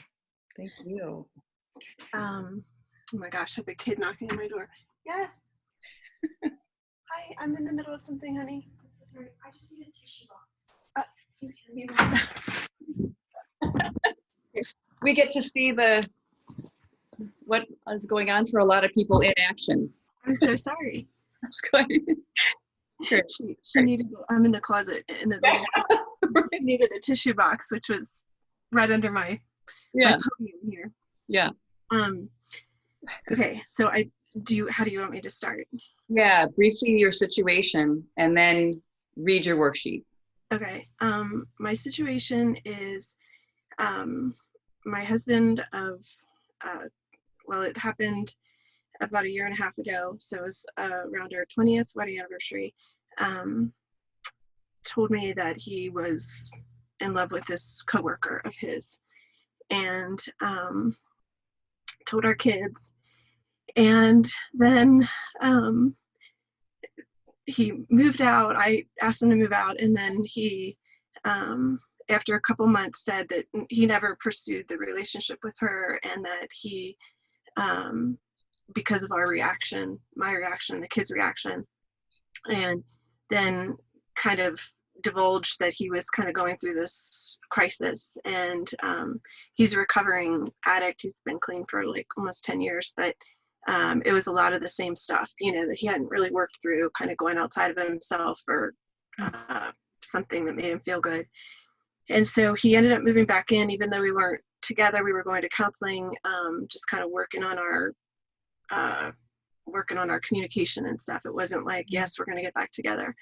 Thank you. Oh my gosh, I have a kid knocking on my door. Yes. Hi, I'm in the middle of something, honey. I'm so sorry. I just need a tissue box. You hand me one. We get to see what is going on for a lot of people in action. I'm so sorry. That's good. Great. She needed. I'm in the closet, and I needed a tissue box, which was right under my podium here. Yeah. Okay, so how do you want me to start? Yeah, briefly your situation, and then read your worksheet. Okay. My situation is, my husband it happened about a year and a half ago, so it was around our 20th wedding anniversary, told me that he was in love with this coworker of his, and told our kids, and then he moved out. I asked him to move out, and then he after a couple months said that he never pursued the relationship with her, and that he because of our reaction, my reaction, the kids' reaction, and then kind of divulged that he was kind of going through this crisis, and he's a recovering addict. He's been clean for like almost 10 years, but it was a lot of the same stuff, that he hadn't really worked through, kind of going outside of himself, or something that made him feel good. And so he ended up moving back in, even though we weren't together. We were going to counseling, just kind of working on our communication and stuff. It wasn't like, yes, we're going to get back together.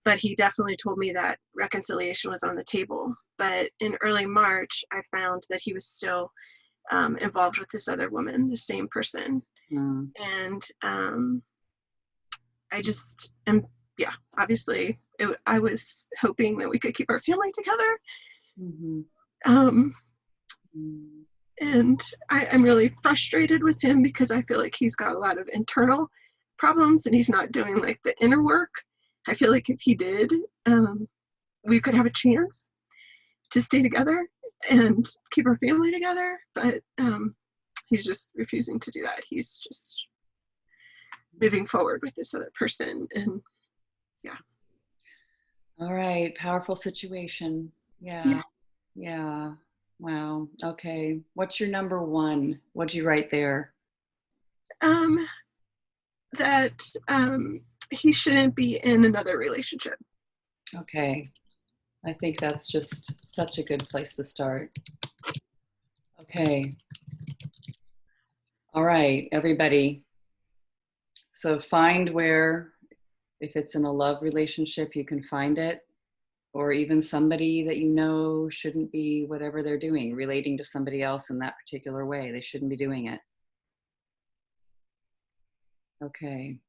But he definitely told me that reconciliation was on the table. But in early March, I found that he was still involved with this other woman, the same person. And I just am, obviously, I was hoping that we could keep our family together. And I'm really frustrated with him because I feel like he's got a lot of internal problems and he's not doing like the inner work. I feel like if he did, we could have a chance to stay together and keep our family together, but he's just refusing to do that. He's just moving forward with this other person, and All right, powerful situation. Yeah. Wow. Okay. What's your number one? What'd you write there? That he shouldn't be in another relationship. Okay. I think that's just such a good place to start. Okay. All right, everybody. So find where, if it's in a love relationship, you can find it, or even somebody that you know shouldn't be, whatever they're doing, relating to somebody else in that particular way. They shouldn't be doing it. Okay.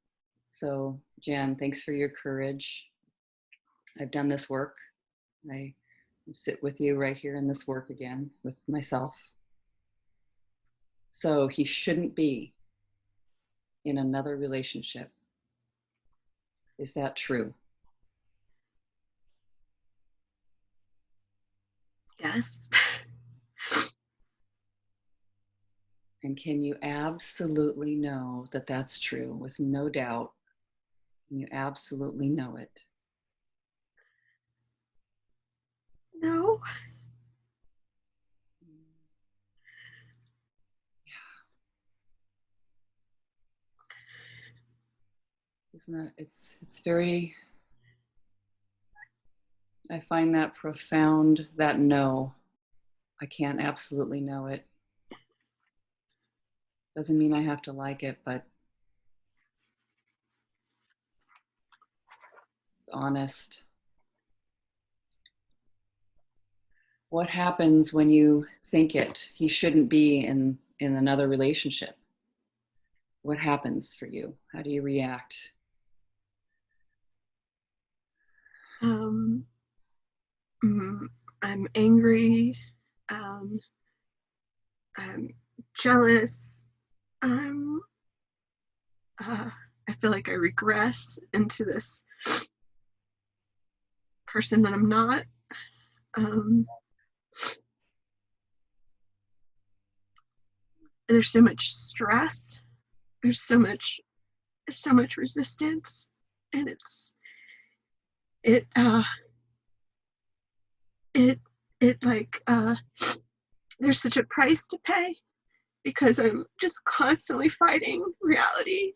So Jen, thanks for your courage. I've done this work. I sit with you right here in this work again with myself. So he shouldn't be in another relationship. Is that true? Yes. And can you absolutely know that that's true with no doubt? Can you absolutely know it? No. Isn't that, it's very, I find that profound, that no, I can't absolutely know it. Doesn't mean I have to like it, but it's honest. What happens when you think it? He shouldn't be in another relationship. What happens for you? How do you react? Um, I'm angry. Um, I'm jealous. I'm. I feel like I regress into this person that I'm not. Um, there's so much stress. There's so much resistance, and it uh it it like there's such a price to pay because I'm just constantly fighting reality.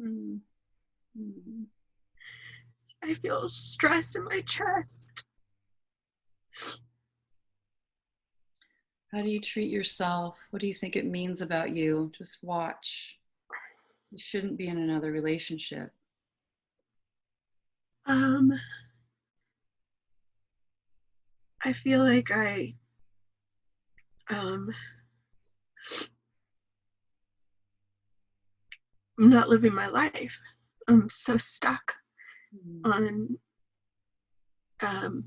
Mm-hmm. I feel stress in my chest. How do you treat yourself? What do you think it means about you? Just watch. You shouldn't be in another relationship. Um, I feel like um, I'm not living my life. I'm so stuck on um,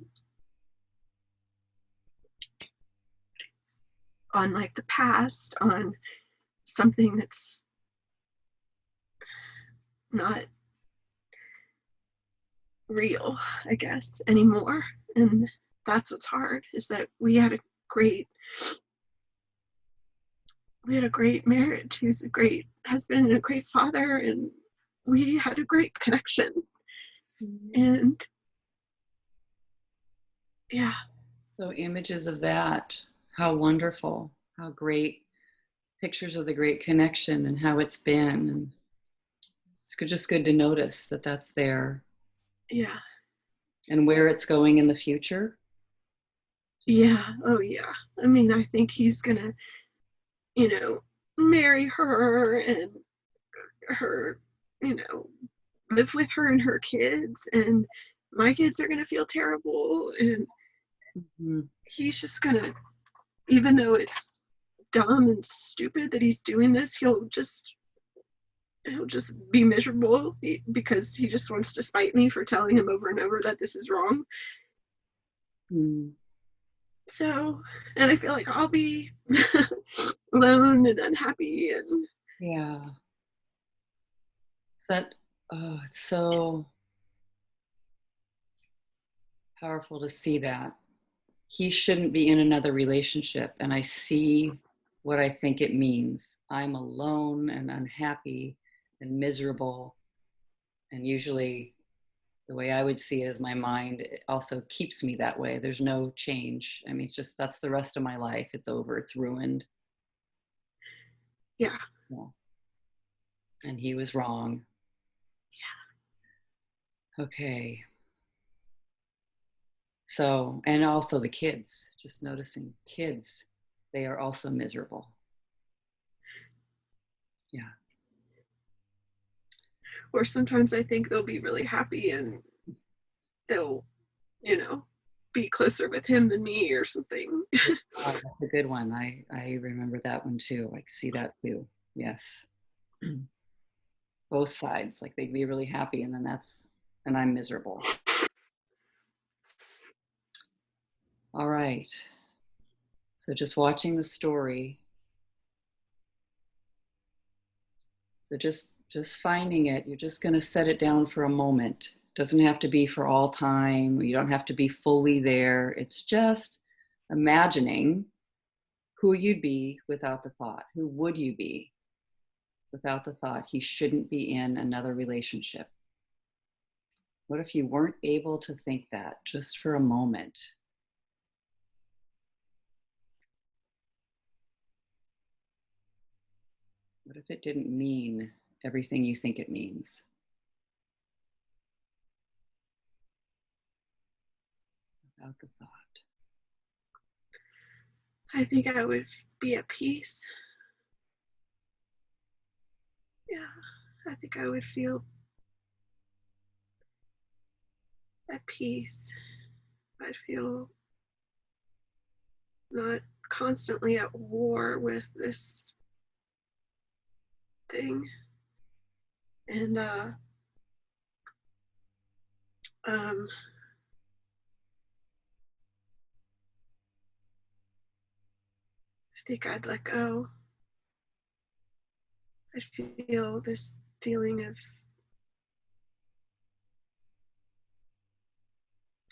on like the past, on something that's not real, I guess, anymore. And that's what's hard, is that great we had a great marriage. He was a great husband and a great father, and we had a great connection. And yeah. So images of that, how wonderful, how great, pictures of the great connection and how it's been. And it's just good to notice that that's there. Yeah. And where it's going in the future. Yeah. Oh yeah. I mean, I think he's gonna, marry her and her, live with her and her kids, and my kids are gonna feel terrible, and he's just gonna, even though it's dumb and stupid that he's doing this, he'll just be miserable because he just wants to spite me for telling him over and over that this is wrong. So, and I feel like I'll be alone and unhappy, and yeah. It's so powerful to see that. He shouldn't be in another relationship, and I see what I think it means. I'm alone and unhappy and miserable, and usually the way I would see it is my mind also keeps me that way. There's no change. I mean, it's just, that's the rest of my life. It's over. It's ruined. yeah. And he was wrong. Yeah. Okay. So, and also the kids, just noticing kids, they are also miserable. Yeah. Or sometimes I think they'll be really happy and they'll, be closer with him than me or something. That's a good one. I remember that one too. I see that too. Yes. Both sides, like they'd be really happy and I'm miserable. All right. So just watching the story. So just finding it. You're just going to set it down for a moment. Doesn't have to be for all time. You don't have to be fully there. It's just imagining who you'd be without the thought. Who would you be without the thought he shouldn't be in another relationship? What if you weren't able to think that just for a moment? What if it didn't mean everything you think it means? Without the thought. I think I would be at peace. Yeah, I think I would feel at peace. I'd feel not constantly at war with this thing. And I think I'd let go. I'd feel this feeling of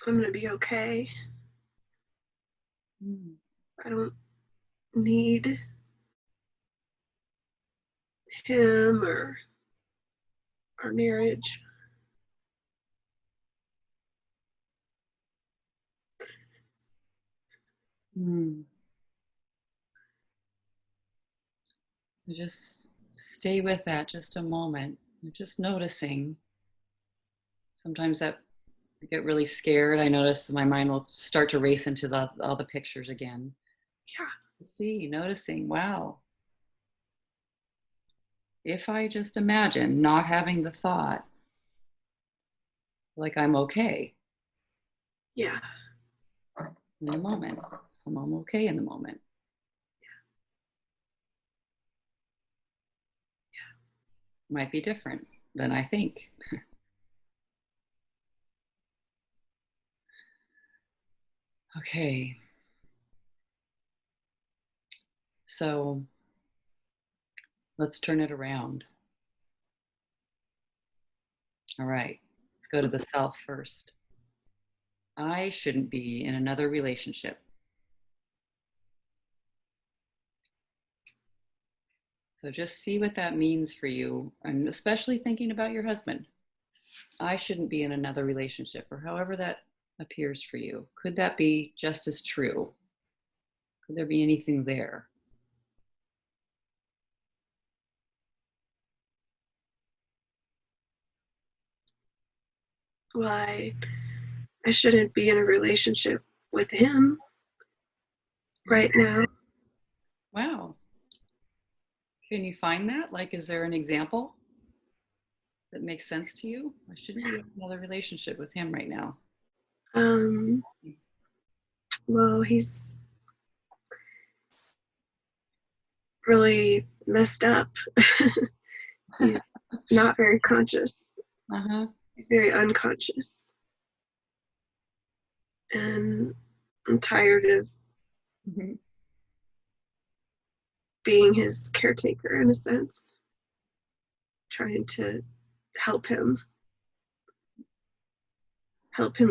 I'm gonna be okay. I don't need him or our marriage. Just stay with that just a moment. You're just noticing. Sometimes that I get really scared. I notice my mind will start to race into all the pictures again. Yeah. Noticing, wow. If I just imagine not having the thought, like I'm okay Yeah. in the moment. So I'm okay in the moment. Might be different than I think. Okay. So let's turn it around. All right. Let's go to the self first. I shouldn't be in another relationship. So just see what that means for you. I'm especially thinking about your husband. I shouldn't be in another relationship, or however that appears for you. Could that be just as true? Could there be anything there? Well, I shouldn't be in a relationship with him right now. Wow. Can you find that? Like, is there an example that makes sense to you? I shouldn't be in another relationship with him right now. Well, he's really messed up. He's not very conscious. Uh-huh. He's very unconscious. And I'm tired of Mhm. being his caretaker in a sense, trying to help him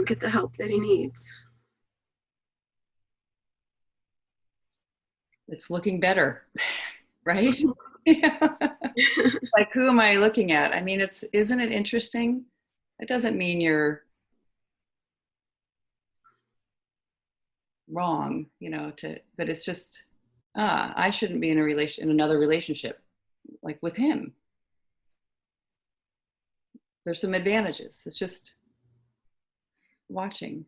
get the help that he needs. It's looking better, right? Like, who am I looking at? I mean, isn't it interesting? It doesn't mean you're wrong, but it's just, I shouldn't be in another relationship like with him. There's some advantages. It's just watching.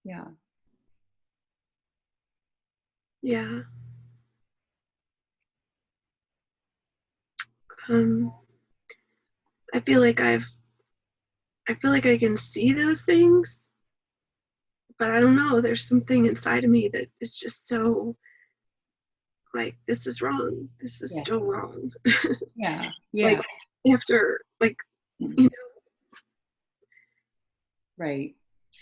Yeah. Yeah. I feel like I can see those things, but I don't know. There's something inside of me that is just so like, this is wrong. This is Yeah. still wrong. Yeah. Yeah. Like after, like, Mhm. you know. Right.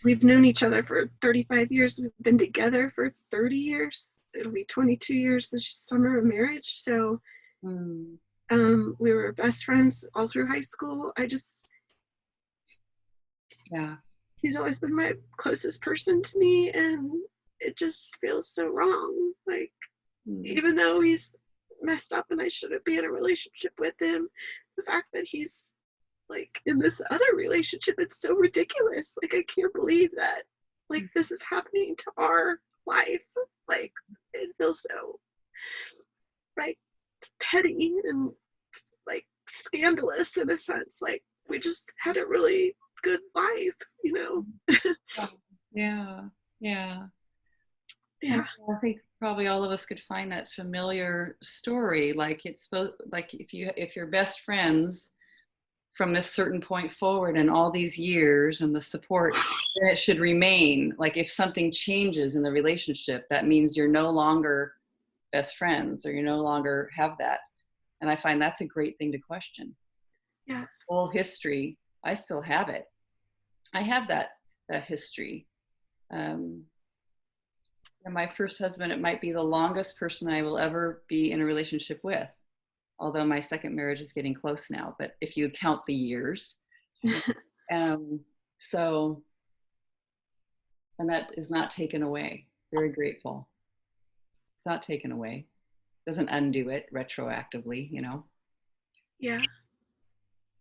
we've known each other for 35 years. We've been together for 30 years. It'll be 22 years this summer of marriage. So Mm. we were best friends all through high school. Yeah. He's always been my closest person to me, and it just feels so wrong. Like, Mm. even though he's messed up and I shouldn't be in a relationship with him, the fact that he's like in this other relationship, it's so ridiculous. Like, I can't believe that like this is happening to our life. Like, it feels so like petty and like scandalous in a sense. Like, we just had a really good life, you know. Yeah. Yeah. Yeah. I think probably all of us could find that familiar story. Like, it's supposed, like, if you're best friends from this certain point forward and all these years and the support, then it should remain. Like, if something changes in the relationship, that means you're no longer best friends, or you no longer have that. And I find that's a great thing to question. Yeah. Whole history, I still have it. I have that history. And my first husband, it might be the longest person I will ever be in a relationship with, although my second marriage is getting close now, but if you count the years. So, and that is not taken away. Very grateful. It's not taken away. Doesn't undo it retroactively, you know. Yeah.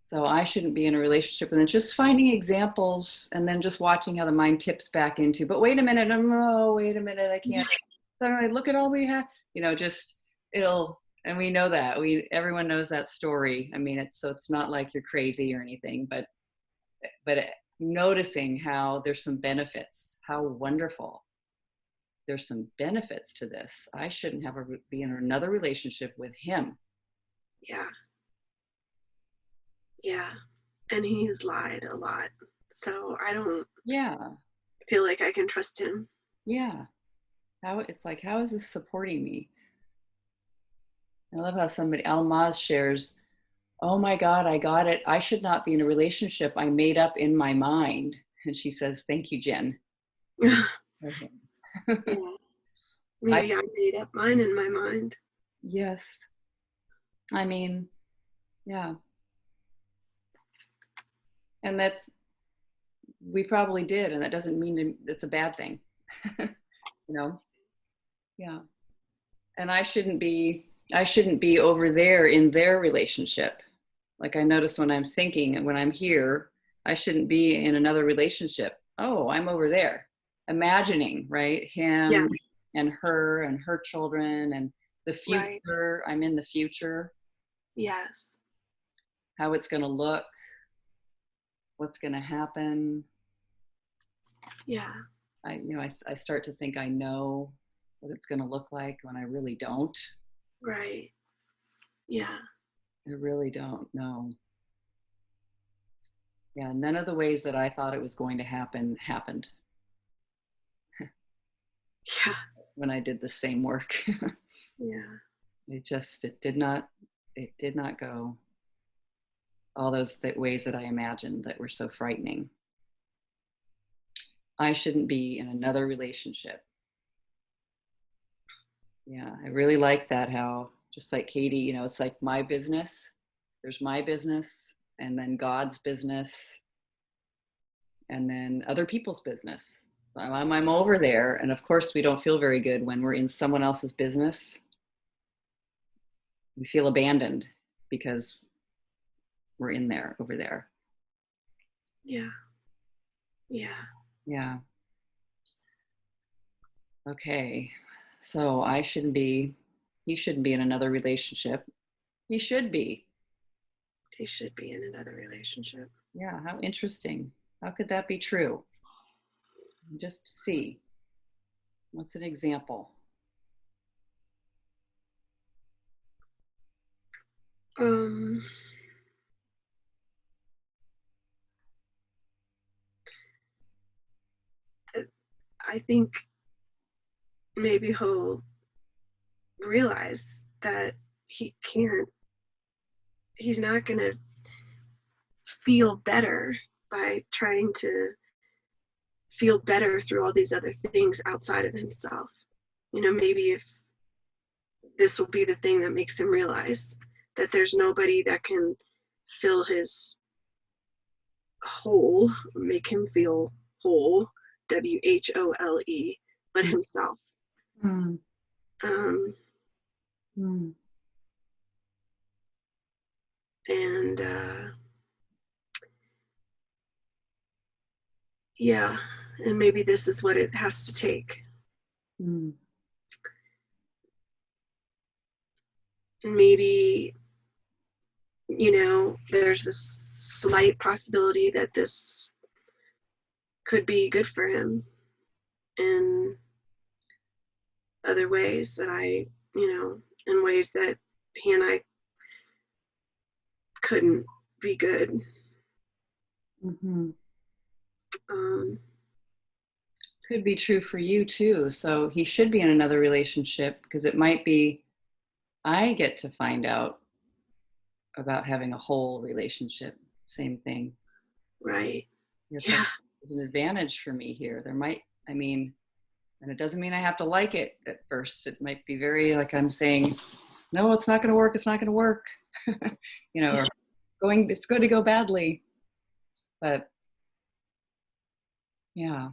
So I shouldn't be in a relationship, and then just finding examples and then just watching how the mind tips back into, but wait a minute, oh, wait a minute, I can't. So look at all we have, you know, just and we know that everyone knows that story. I mean, it's not like you're crazy or anything, but noticing how there's some benefits, how wonderful. There's some benefits to this. I shouldn't be in another relationship with him. Yeah. Yeah. And he's lied a lot. So I don't feel like I can trust him. Yeah. How is this supporting me? I love how Almaz shares, oh my God, I got it. I should not be in a relationship I made up in my mind. And she says, thank you, Jen. Yeah. Maybe I made up mine in my mind. Yes. I mean, yeah. And we probably did, and that doesn't mean it's a bad thing. You know? Yeah. And I shouldn't be over there in their relationship. Like, I notice when I'm thinking and when I'm here, I shouldn't be in another relationship. Oh, I'm over there. Imagining, right? Him and her children and the future. Right. I'm in the future. Yes. How it's going to look. What's going to happen. Yeah. I start to think I know what it's going to look like when I really don't. Right. Yeah. I really don't know. Yeah, none of the ways that I thought it was going to happen happened. Yeah. When I did the same work. Yeah. It did not go all those ways that I imagined that were so frightening. I shouldn't be in another relationship. Yeah, I really like that, how just like Katie, you know, it's like my business. There's my business, and then God's business, and then other people's business. I'm over there, and of course we don't feel very good when we're in someone else's business. We feel abandoned because we're in there, over there. Yeah. Yeah. Yeah. Okay. So he shouldn't be in another relationship. He should be. He should be in another relationship. Yeah. How interesting. How could that be true? Just see. What's an example? I think maybe he'll realize that he's not going to feel better by trying to feel better through all these other things outside of himself. You know, maybe if this will be the thing that makes him realize that there's nobody that can fill his hole, make him feel whole, WHOLE, but himself. Mm. Um, Mm. and yeah, and maybe this is what it has to take. Mm. And maybe, you know, there's this slight possibility that this could be good for him in other ways that in ways that he and I couldn't be good. Mm-hmm. Um, Could be true for you too. So he should be in another relationship, because it might be I get to find out about having a whole relationship. Same thing. right. It's Yeah. like there's an advantage for me here. And it doesn't mean I have to like it at first. It might be very like I'm saying, no, it's not going to work. It's not going to work. Or it's going to go badly. But yeah,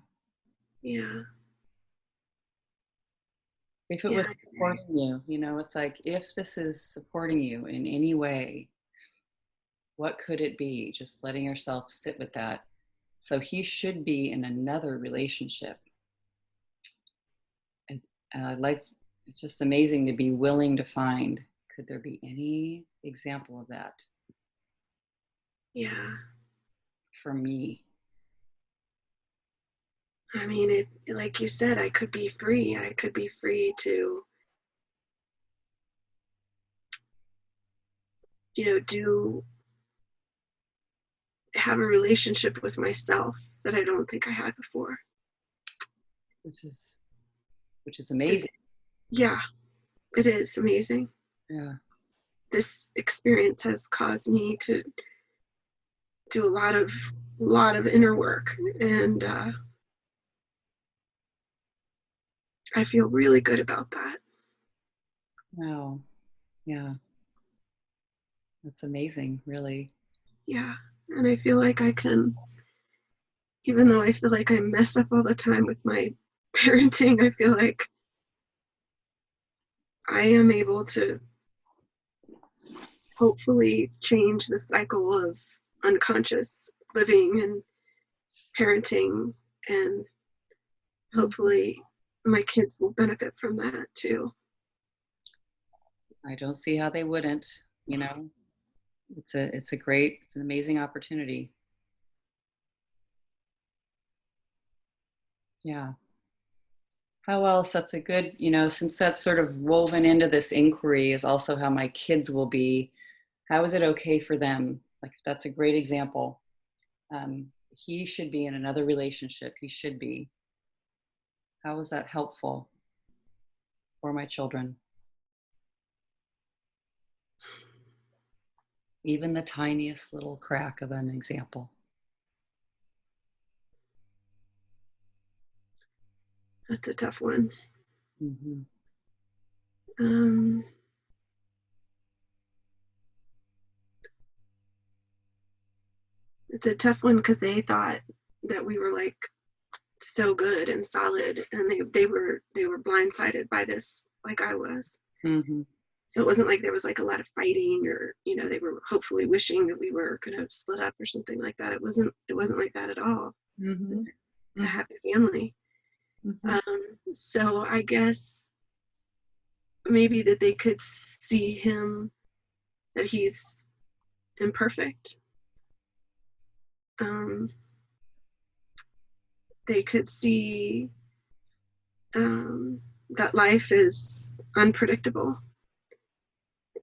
Yeah. if it Yeah, was I agree. supporting you, it's like, if this is supporting you in any way, what could it be? Just letting yourself sit with that. So he should be in another relationship. And it's just amazing to be willing to find, could there be any example of that Yeah. for me? I mean, it, like you said, I could be free. I could be free to, have a relationship with myself that I don't think I had before. Which is amazing. Yeah, it is amazing. Yeah. This experience has caused me to do a lot of inner work, and I feel really good about that. Wow. Yeah. That's amazing, really. Yeah, and I feel like I can, even though I feel like I mess up all the time with my parenting, I feel like I am able to hopefully change the cycle of unconscious living and parenting, and hopefully my kids will benefit from that too. I don't see how they wouldn't. It's an amazing opportunity. Yeah. How else? That's a good, since that's sort of woven into this inquiry, is also how my kids will be. How is it okay for them? Like, that's a great example. He should be in another relationship. He should be. How is that helpful for my children? Even the tiniest little crack of an example. That's a tough one. Mm-hmm. It's a tough one because they thought that we were like so good and solid, and they were blindsided by this, like I was. Mm-hmm. So it wasn't like there was like a lot of fighting, or they were hopefully wishing that we were going to split up or something like that. It wasn't like that at all. Mm-hmm. A happy family. Mm-hmm. So I guess maybe that they could see him, that he's imperfect. They could see that life is unpredictable,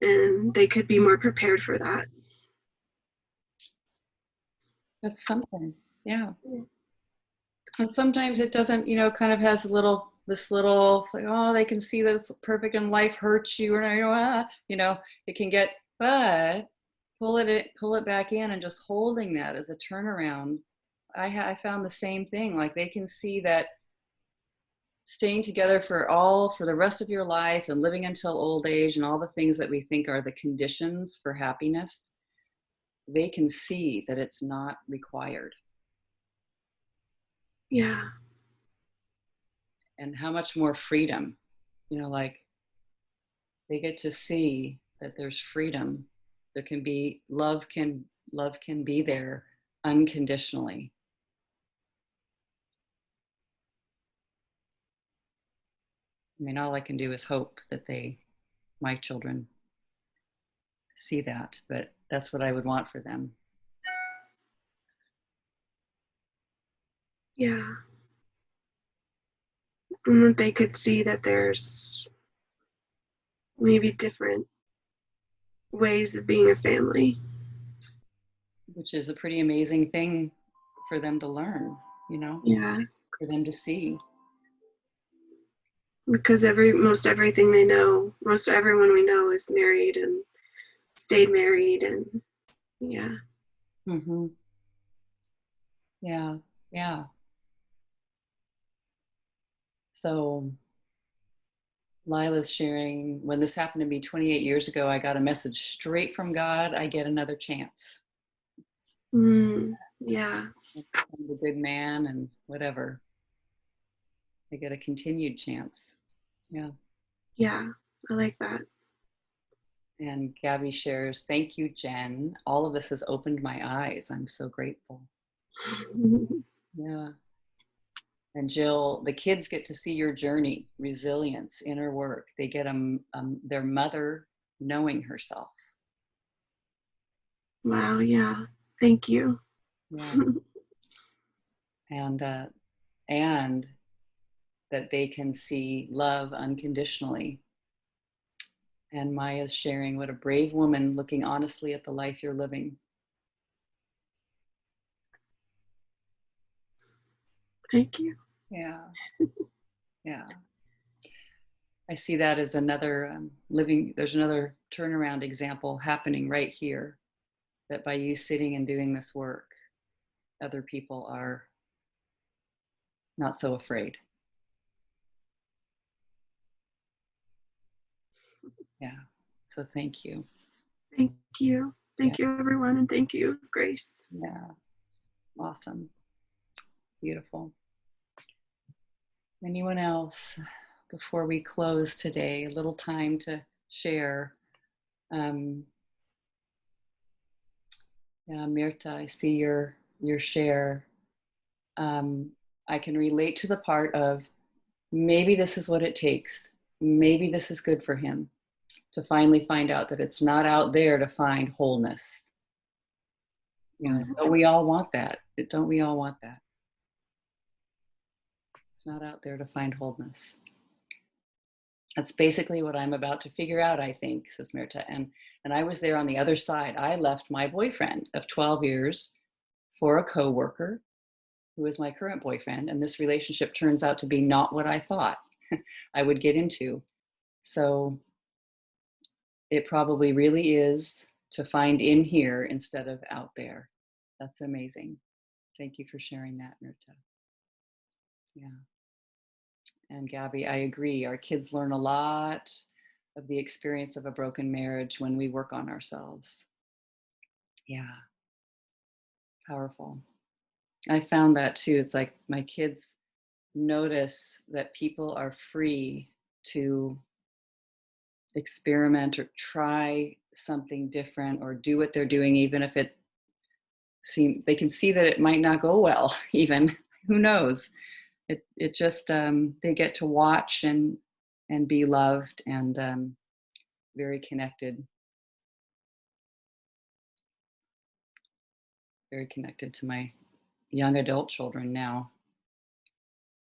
and they could be more prepared for that. That's something. Yeah. And sometimes it doesn't, kind of has this little, like, oh, they can see that it's perfect and life hurts you, and it can get, but pull it back in, and just holding that as a turnaround I found the same thing. Like they can see that staying together for the rest of your life and living until old age and all the things that we think are the conditions for happiness, they can see that it's not required. Yeah. And how much more freedom, like they get to see that there's freedom. There can be love can be there unconditionally. I mean, all I can do is hope that my children see that, but that's what I would want for them. Yeah. And that they could see that there's maybe different ways of being a family. Which is a pretty amazing thing for them to learn, Yeah. for them to see. Because most everything they know, most everyone we know is married and stayed married, and yeah. Mm-hmm. Yeah, yeah. So Lila's sharing, when this happened to me 28 years ago, I got a message straight from God, I get another chance. Yeah. I'm a good man and whatever. I get a continued chance. Yeah. Yeah. I like that. And Gabby shares, thank you, Jen. All of this has opened my eyes. I'm so grateful. Yeah. And Jill, the kids get to see your journey, resilience, inner work. They get their mother knowing herself. Wow. Yeah. Thank you. Yeah. And that they can see love unconditionally. And Maya's sharing, what a brave woman looking honestly at the life you're living. Thank you. Yeah. Yeah. I see that as another there's another turnaround example happening right here, that by you sitting and doing this work, other people are not so afraid. Yeah. So thank you. Thank you. Thank you, everyone. And thank you, Grace. Yeah. Awesome. Beautiful. Anyone else before we close today? A little time to share. Yeah, Mirta, I see your share. I can relate to the part of maybe this is what it takes. Maybe this is good for him to finally find out that it's not out there to find wholeness. Don't we all want that? Don't we all want that? It's not out there to find wholeness. That's basically what I'm about to figure out, I think, says Mirta. And I was there on the other side. I left my boyfriend of 12 years for a coworker who is my current boyfriend. And this relationship turns out to be not what I thought I would get into. So it probably really is to find in here instead of out there. That's amazing. Thank you for sharing that, Mirta. Yeah. And Gabby, I agree. Our kids learn a lot of the experience of a broken marriage when we work on ourselves. Yeah. Powerful. I found that too. It's like my kids notice that people are free to experiment or try something different or do what they're doing, even if they can see that it might not go well, even. Who knows? It just they get to watch and be loved and very connected to my young adult children now,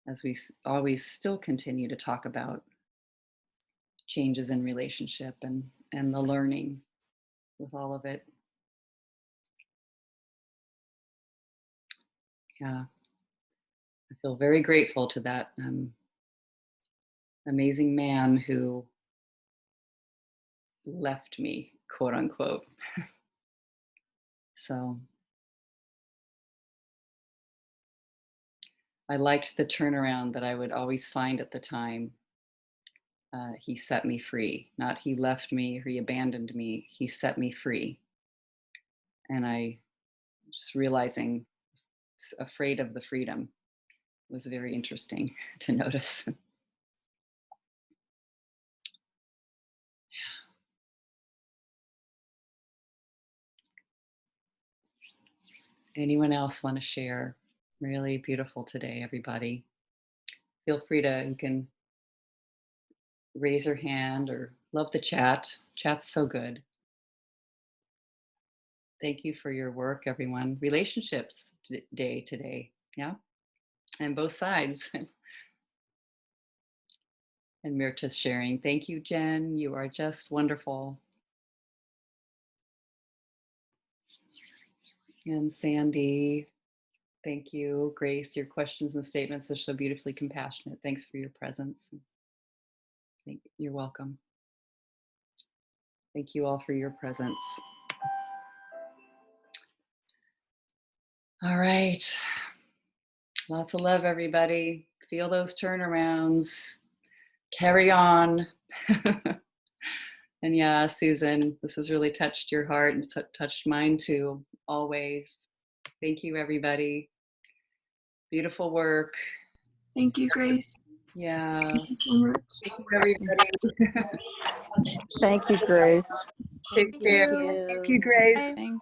as we always still continue to talk about changes in relationship and the learning with all of it. Yeah, I feel very grateful to that amazing man who left me, quote unquote. So I liked the turnaround that I would always find at the time. He set me free, not he left me or he abandoned me. He set me free. And I just realizing afraid of the freedom was very interesting to notice. Anyone else want to share? Really beautiful today, everybody. Feel free to, you can raise your hand or love the chat. Chat's so good. Thank you for your work, everyone. Relationships day today, yeah? And both sides. And Mirta's sharing. Thank you, Jen. You are just wonderful. And Sandy, thank you. Grace, your questions and statements are so beautifully compassionate. Thanks for your presence. You're welcome. Thank you all for your presence. All right. Lots of love, everybody. Feel those turnarounds. Carry on. And yeah, Susan, this has really touched your heart and touched mine too, always. Thank you, everybody. Beautiful work. Thank you, Grace. Yeah. Thank you so much. Thank you, everybody. Thank you, Grace. Take care. Thank you, Grace. Thank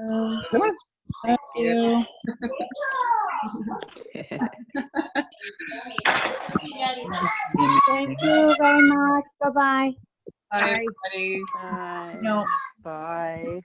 Come on. Thank you. Thank you very much. Bye-bye. Bye, everybody. Bye. No. Bye.